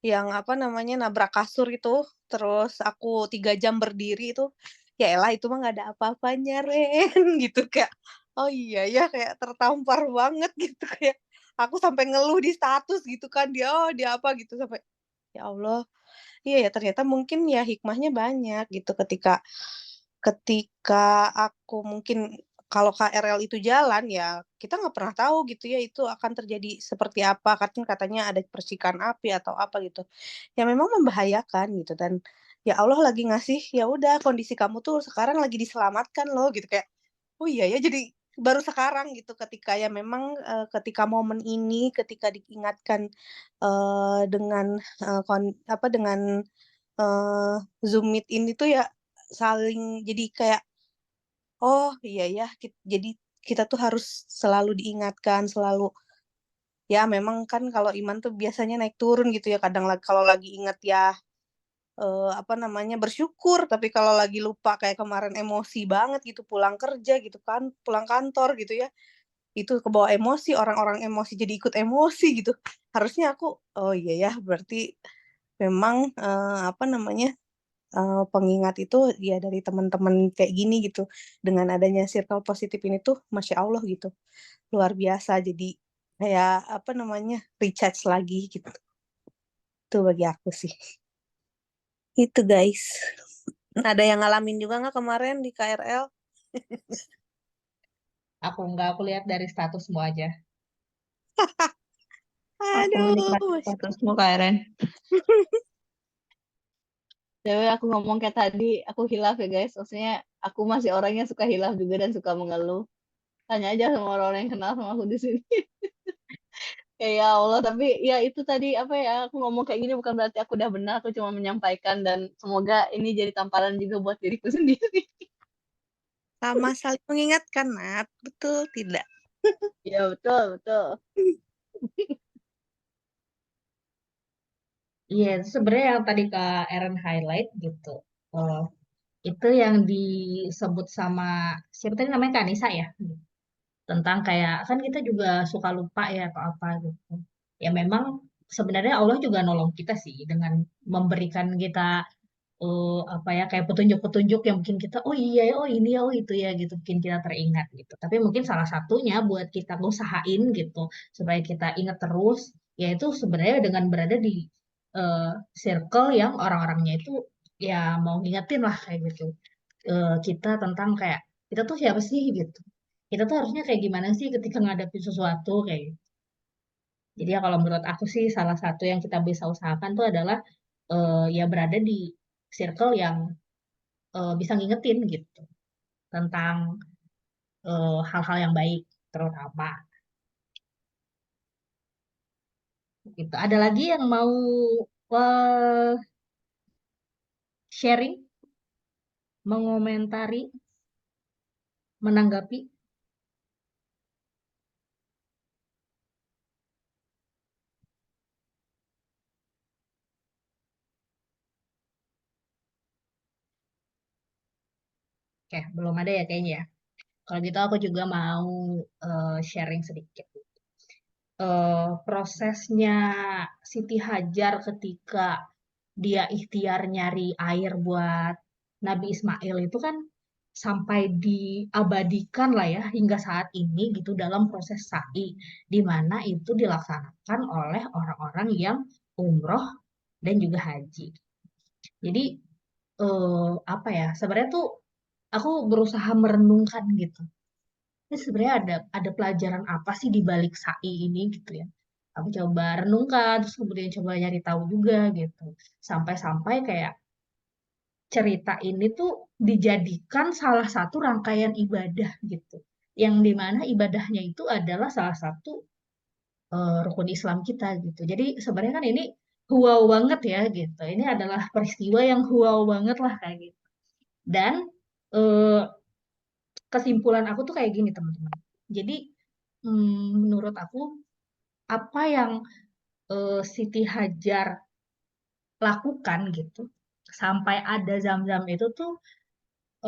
yang apa namanya nabrak kasur itu, terus aku 3 jam berdiri itu, ya elah itu mah nggak ada apa-apanya Ren gitu, kayak oh iya ya, kayak tertampar banget gitu, kayak aku sampai ngeluh di status gitu kan, dia oh dia apa gitu, sampai ya Allah. Iya ya, ternyata mungkin ya hikmahnya banyak gitu, ketika ketika aku mungkin kalau KRL itu jalan ya kita nggak pernah tahu gitu ya itu akan terjadi seperti apa, kan katanya ada percikan api atau apa gitu. Ya memang membahayakan gitu, dan ya Allah lagi ngasih, ya udah kondisi kamu tuh sekarang lagi diselamatkan loh gitu, kayak oh iya ya, jadi baru sekarang gitu ketika ya memang ketika momen ini ketika diingatkan dengan apa dengan Zoom Meet ini tuh ya saling jadi kayak, oh iya ya, jadi kita tuh harus selalu diingatkan, selalu ya memang kan kalau iman tuh biasanya naik turun gitu ya, kadang kalau lagi ingat ya apa namanya bersyukur, tapi kalau lagi lupa kayak kemarin emosi banget gitu pulang kerja gitu kan, pulang kantor gitu ya, itu kebawa emosi, orang-orang emosi jadi ikut emosi gitu. Harusnya aku, oh iya ya, berarti memang apa namanya pengingat itu ya dari teman-teman kayak gini gitu. Dengan adanya circle positif ini tuh, masya Allah gitu, luar biasa. Jadi kayak apa namanya recharge lagi gitu. Itu bagi aku sih. Itu guys. Ada yang ngalamin juga nggak kemarin di KRL? Aku nggak, aku lihat dari statusmu aja. Aku menikmati Aduh, statusmu, Karen. Jadi aku ngomong kayak tadi, aku hilaf ya guys. Maksudnya aku masih orang yang suka hilaf juga dan suka mengeluh. Tanya aja sama orang-orang yang kenal sama aku di sini. Kayak ya Allah, tapi ya itu tadi apa ya, aku ngomong kayak gini bukan berarti aku udah benar, aku cuma menyampaikan dan semoga ini jadi tamparan juga buat diriku sendiri. sama saling mengingatkan, Nat. Betul tidak? Ya betul, betul. Iya, itu sebenarnya yang tadi Kak Aaron highlight gitu. Eh, itu yang disebut sama siapa tadi namanya Kanisa ya? Tentang kayak kan kita juga suka lupa ya atau apa gitu. Ya memang sebenarnya Allah juga nolong kita sih dengan memberikan kita apa ya kayak petunjuk-petunjuk yang bikin kita oh iya ya oh ini ya oh itu ya gitu bikin kita teringat gitu. Tapi mungkin salah satunya buat kita usahain gitu supaya kita ingat terus yaitu sebenarnya dengan berada di eh, circle yang orang-orangnya itu ya mau ngingetin lah kayak gitu. Kita tentang kayak kita tuh siapa sih gitu. Kita tuh harusnya kayak gimana sih ketika ngadepin sesuatu kayak gitu. Jadi ya kalau menurut aku sih salah satu yang kita bisa usahakan tuh adalah ya berada di circle yang bisa ngingetin gitu tentang hal-hal yang baik terutama gitu. Ada lagi yang mau eh, sharing, mengomentari, menanggapi? Oke, belum ada ya kayaknya ya. Kalau gitu aku juga mau sharing sedikit. Prosesnya Siti Hajar ketika dia ikhtiar nyari air buat Nabi Ismail itu kan sampai diabadikan lah ya hingga saat ini gitu dalam proses sa'i, di mana itu dilaksanakan oleh orang-orang yang umroh dan juga haji. Jadi apa ya, sebenarnya tuh aku berusaha merenungkan gitu. Ini sebenarnya ada pelajaran apa sih di balik SAI ini gitu ya. Aku coba renungkan, terus kemudian coba nyari tahu juga gitu. Sampai-sampai kayak cerita ini tuh dijadikan salah satu rangkaian ibadah gitu. Yang dimana ibadahnya itu adalah salah satu rukun Islam kita gitu. Jadi sebenarnya kan ini wow banget ya gitu. Ini adalah peristiwa yang wow banget lah kayak gitu. Dan eh, kesimpulan aku tuh kayak gini teman-teman. Jadi menurut aku apa yang Siti Hajar lakukan gitu sampai ada Zam-Zam itu tuh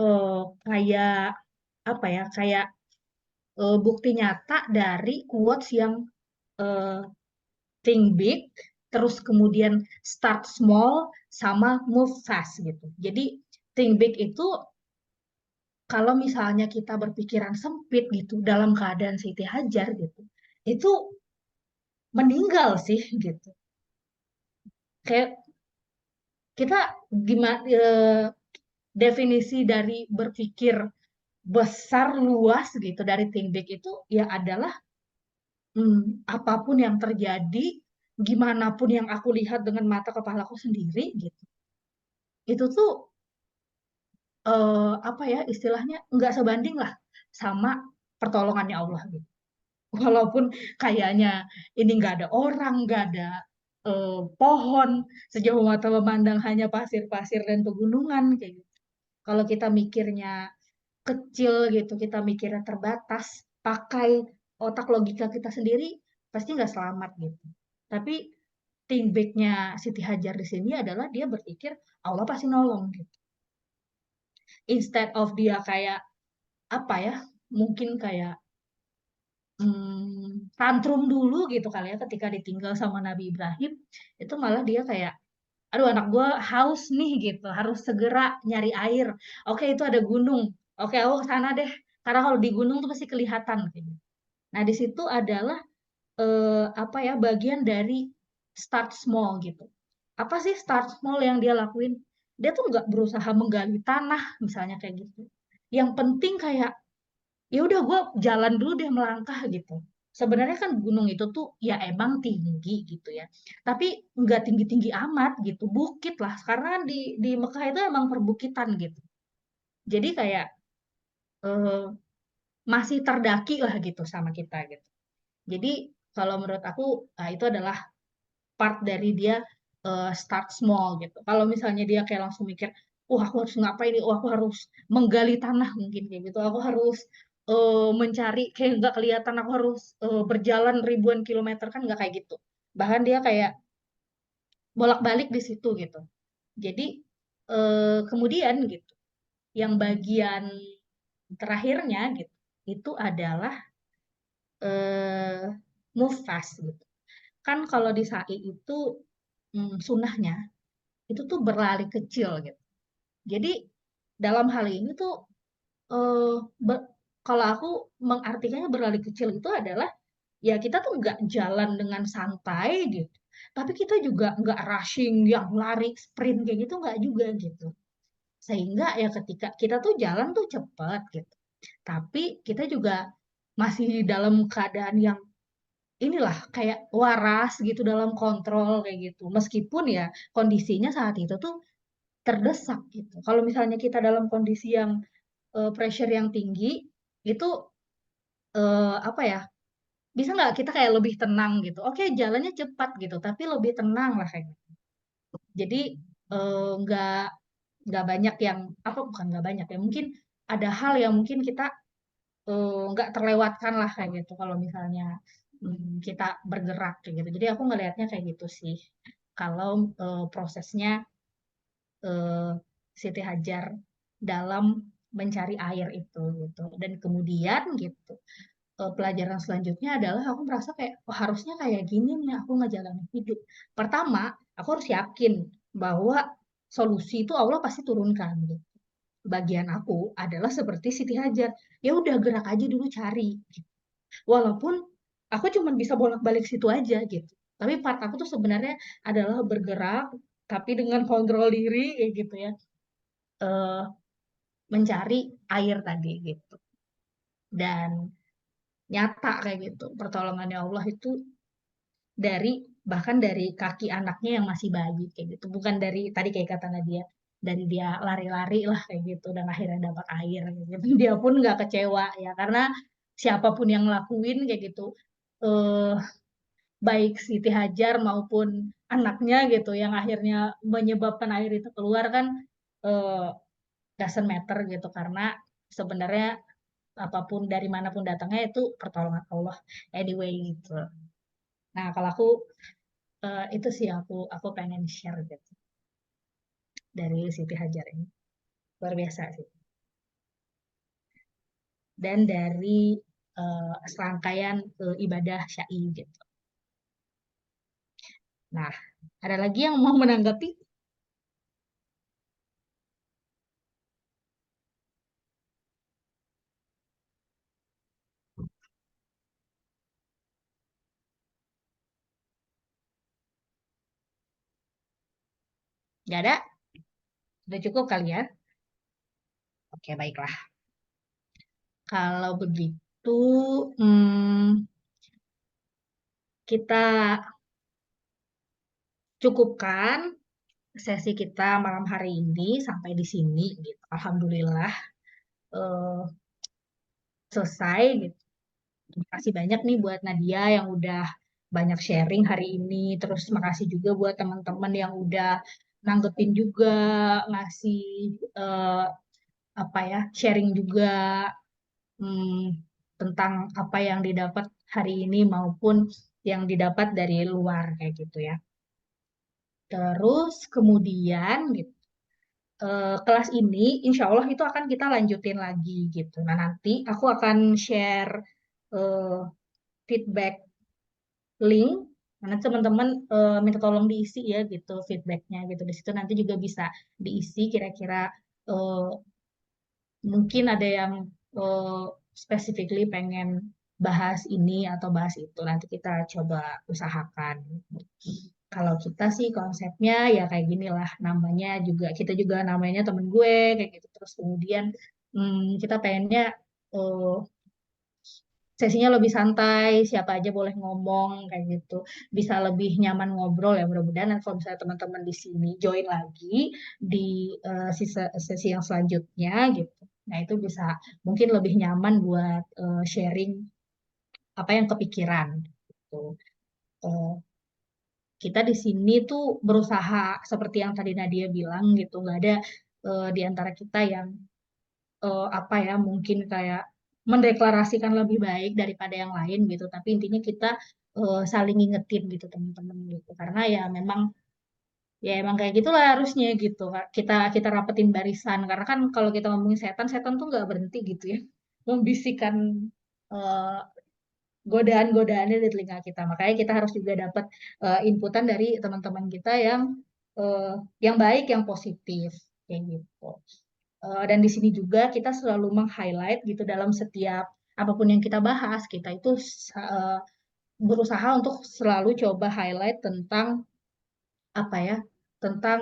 eh, kayak apa ya, kayak bukti nyata dari quotes yang eh, think big, terus kemudian start small, sama move fast gitu. Jadi think big itu kalau misalnya kita berpikiran sempit gitu dalam keadaan Siti Hajar gitu, itu meninggal sih gitu. Kayak kita gimana, definisi dari berpikir besar luas gitu dari think big itu ya adalah apapun yang terjadi, gimana pun yang aku lihat dengan mata kepalaku sendiri gitu, itu tuh apa ya istilahnya nggak sebanding lah sama pertolongannya Allah gitu. Walaupun kayaknya ini nggak ada orang, nggak ada pohon, sejauh mata memandang hanya pasir-pasir dan pegunungan kayak gitu. Kalau kita mikirnya kecil gitu, kita mikirnya terbatas, pakai otak logika kita sendiri, pasti nggak selamat gitu. Tapi think back-nya Siti Hajar di sini adalah dia berpikir Allah pasti nolong gitu. Instead of dia kayak apa ya, mungkin kayak tantrum dulu gitu kali ya ketika ditinggal sama Nabi Ibrahim, itu malah dia kayak aduh anak gue haus nih gitu, harus segera nyari air. Oke itu ada gunung, oke aku ke sana deh, karena kalau di gunung tuh pasti kelihatan gitu. Nah di situ adalah apa ya, bagian dari start small gitu. Apa sih start small yang dia lakuin? Dia tuh nggak berusaha menggali tanah misalnya kayak gitu. Yang penting kayak ya udah gue jalan dulu deh melangkah gitu. Sebenarnya kan gunung itu tuh ya emang tinggi gitu ya. Tapi nggak tinggi-tinggi amat gitu, bukit lah. Karena kan di Mekah itu emang perbukitan gitu. Jadi kayak eh, masih terdaki lah gitu sama kita gitu. Jadi kalau menurut aku itu adalah part dari dia start small gitu. Kalau misalnya dia kayak langsung mikir, aku harus ngapain nih? Aku harus menggali tanah mungkin kayak gitu. Aku harus mencari kayak nggak kelihatan. Aku harus berjalan ribuan kilometer kan nggak kayak gitu. Bahkan dia kayak bolak-balik di situ gitu. Jadi kemudian gitu, yang bagian terakhirnya gitu, itu adalah eh, move fast gitu. Kan kalau di SAI itu sunnahnya itu tuh berlari kecil gitu. Jadi dalam hal ini tuh eh, be- kalau aku mengartikannya berlari kecil itu adalah ya kita tuh nggak jalan dengan santai gitu. Tapi kita juga nggak rushing yang lari sprint kayak gitu nggak juga gitu. Sehingga ya ketika kita tuh jalan tuh cepat gitu. Tapi kita juga masih dalam keadaan yang inilah kayak waras gitu dalam kontrol kayak gitu. Meskipun ya kondisinya saat itu tuh terdesak gitu. Kalau misalnya kita dalam kondisi yang pressure yang tinggi itu apa ya? Bisa nggak kita kayak lebih tenang gitu? Oke, jalannya cepat gitu, tapi lebih tenang lah kayak gitu. Jadi nggak banyak yang apa bukan nggak banyak ya mungkin ada hal yang mungkin kita nggak terlewatkan lah kayak gitu kalau misalnya kita bergerak kayak gitu. Jadi aku ngelihatnya kayak gitu sih. Kalau prosesnya eh, Siti Hajar dalam mencari air itu gitu. Dan kemudian gitu pelajaran selanjutnya adalah aku merasa kayak oh, harusnya kayak gini nih aku ngejalanin hidup. Pertama, aku harus yakin bahwa solusi itu Allah pasti turunkan gitu. Bagian aku adalah seperti Siti Hajar. Ya udah gerak aja dulu cari. Gitu. Walaupun aku cuma bisa bolak-balik situ aja gitu. Tapi part aku tuh sebenarnya adalah bergerak tapi dengan kontrol diri kayak gitu ya. eh, Mencari air tadi gitu. Dan nyata kayak gitu. Pertolongannya Allah itu dari bahkan dari kaki anaknya yang masih bayi kayak gitu. Bukan dari tadi kayak kata Nadia dari dia lari-lari lah kayak gitu dan akhirnya dapat air kayak gitu. Dia pun nggak kecewa ya karena siapapun yang ngelakuin kayak gitu eh baik Siti Hajar maupun anaknya gitu yang akhirnya menyebabkan air itu keluar kan eh doesn't matter gitu karena sebenarnya apapun dari manapun datangnya itu pertolongan Allah anyway gitu. Nah, kalau aku itu sih aku pengen share gitu dari Siti Hajar ini. Luar biasa sih. Dan dari serangkaian ibadah syai gitu. Nah, ada lagi yang mau menanggapi? Gak ada? Sudah cukup kali ya? Oke, baiklah. Kalau begitu, hmm, kita cukupkan sesi kita malam hari ini sampai di sini gitu. Alhamdulillah eh, selesai gitu. Terima kasih banyak nih buat Nadia yang udah banyak sharing hari ini. Terus makasih juga buat teman-teman yang udah nanggepin juga, ngasih eh, apa ya, sharing juga tentang apa yang didapat hari ini maupun yang didapat dari luar kayak gitu ya. Terus kemudian gitu, kelas ini insya Allah itu akan kita lanjutin lagi gitu. Nah nanti aku akan share eh, feedback link karena teman-teman minta tolong diisi ya gitu feedbacknya gitu di situ nanti juga bisa diisi kira-kira eh, mungkin ada yang eh, specifically pengen bahas ini atau bahas itu nanti kita coba usahakan kalau kita sih konsepnya ya kayak gini lah namanya juga kita juga namanya temen gue kayak gitu terus kemudian kita pengennya eh, sesinya lebih santai, siapa aja boleh ngomong kayak gitu. Bisa lebih nyaman ngobrol ya mudah-mudahan. Dan kalau misalnya teman-teman di sini join lagi di sesi yang selanjutnya gitu. Nah itu bisa mungkin lebih nyaman buat sharing apa yang kepikiran gitu. Eh, kita di sini tuh berusaha seperti yang tadi Nadia bilang gitu, nggak ada di antara kita yang apa ya mungkin kayak mendeklarasikan lebih baik daripada yang lain gitu tapi intinya kita saling ngingetin gitu teman-teman gitu karena ya emang kayak gitulah harusnya gitu Kak. Kita rapetin barisan karena kan kalau kita ngomongin setan setan tuh nggak berhenti gitu ya membisikkan eh, godaan-godaannya di telinga kita makanya kita harus juga dapat inputan dari teman-teman kita eh, yang baik yang positif kayak gitu. Dan di sini juga kita selalu meng-highlight gitu dalam setiap apapun yang kita bahas, kita itu eh, berusaha untuk selalu coba highlight tentang apa ya, tentang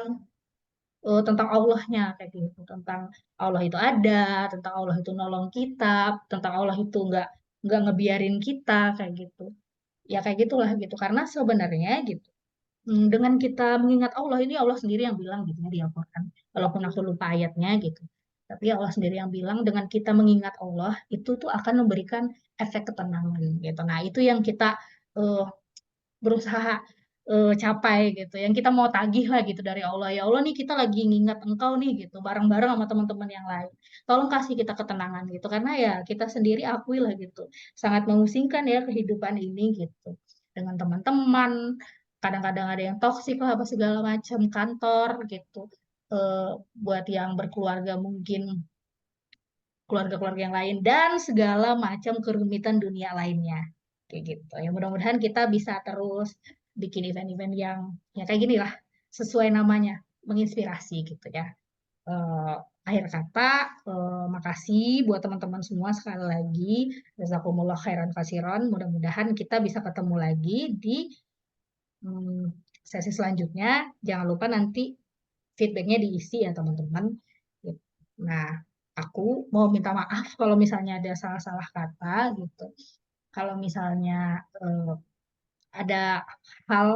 tentang Allahnya kayak gitu, tentang Allah itu ada, tentang Allah itu nolong kita, tentang Allah itu nggak ngebiarin kita kayak gitu. Ya kayak gitulah gitu. Karena sebenarnya gitu, dengan kita mengingat Allah, ini Allah sendiri yang bilang gitu ya di Al-Quran. Walaupun aku lupa ayatnya gitu. Tapi Allah sendiri yang bilang dengan kita mengingat Allah itu tuh akan memberikan efek ketenangan gitu. Nah, itu yang kita eh, berusaha capai gitu. Yang kita mau tagih lah gitu dari Allah. Ya Allah nih kita lagi ngingat Engkau nih gitu. Bareng-bareng sama teman-teman yang lain. Tolong kasih kita ketenangan gitu. Karena ya kita sendiri akui lah gitu. Sangat memusingkan ya kehidupan ini gitu. Dengan teman-teman. Kadang-kadang ada yang toksik lah apa segala macam. Kantor gitu. Eh, buat yang berkeluarga mungkin keluarga-keluarga yang lain dan segala macam kerumitan dunia lainnya kayak gitu ya mudah-mudahan kita bisa terus bikin event-event yang ya kayak gini lah sesuai namanya menginspirasi gitu ya. Eh, akhir kata makasih buat teman-teman semua sekali lagi jazakumullah khairan kasiron mudah-mudahan kita bisa ketemu lagi di hmm, sesi selanjutnya jangan lupa nanti feedbacknya diisi ya teman-teman. Nah, aku mau minta maaf kalau misalnya ada salah-salah kata gitu. Kalau misalnya ada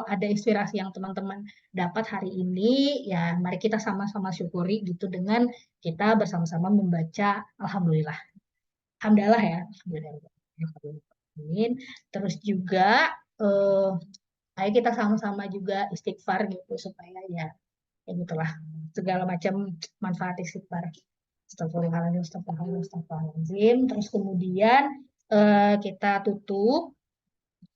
ada inspirasi yang teman-teman dapat hari ini, ya mari kita sama-sama syukuri gitu dengan kita bersama-sama membaca Alhamdulillah. Alhamdulillah ya. Alhamdulillah. Amin. Terus juga eh, ayo kita sama-sama juga istighfar gitu supaya ya gitulah segala macam manfaat istighfar. Astagfirullahaladzim, astagfirullahaladzim, astagfirullahaladzim. Terus kemudian kita tutup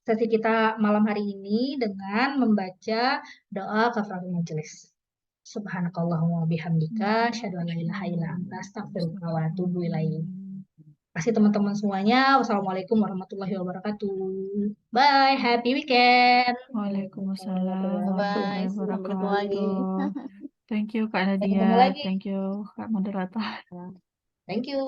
sesi kita malam hari ini dengan membaca doa kafaratul majelis. Subhanakallahumma bihamdika, asyhadu an la ilaha illa anta, astaghfiruka wa atubu ilaik. Kasih teman-teman semuanya. Wassalamualaikum warahmatullahi wabarakatuh. Bye, happy weekend. Waalaikumsalam Bye-bye. warahmatullahi Sampai ketemu lagi. wabarakatuh. Thank you Kak Sampai ketemu Nadia, lagi. thank you Kak moderator. Thank you.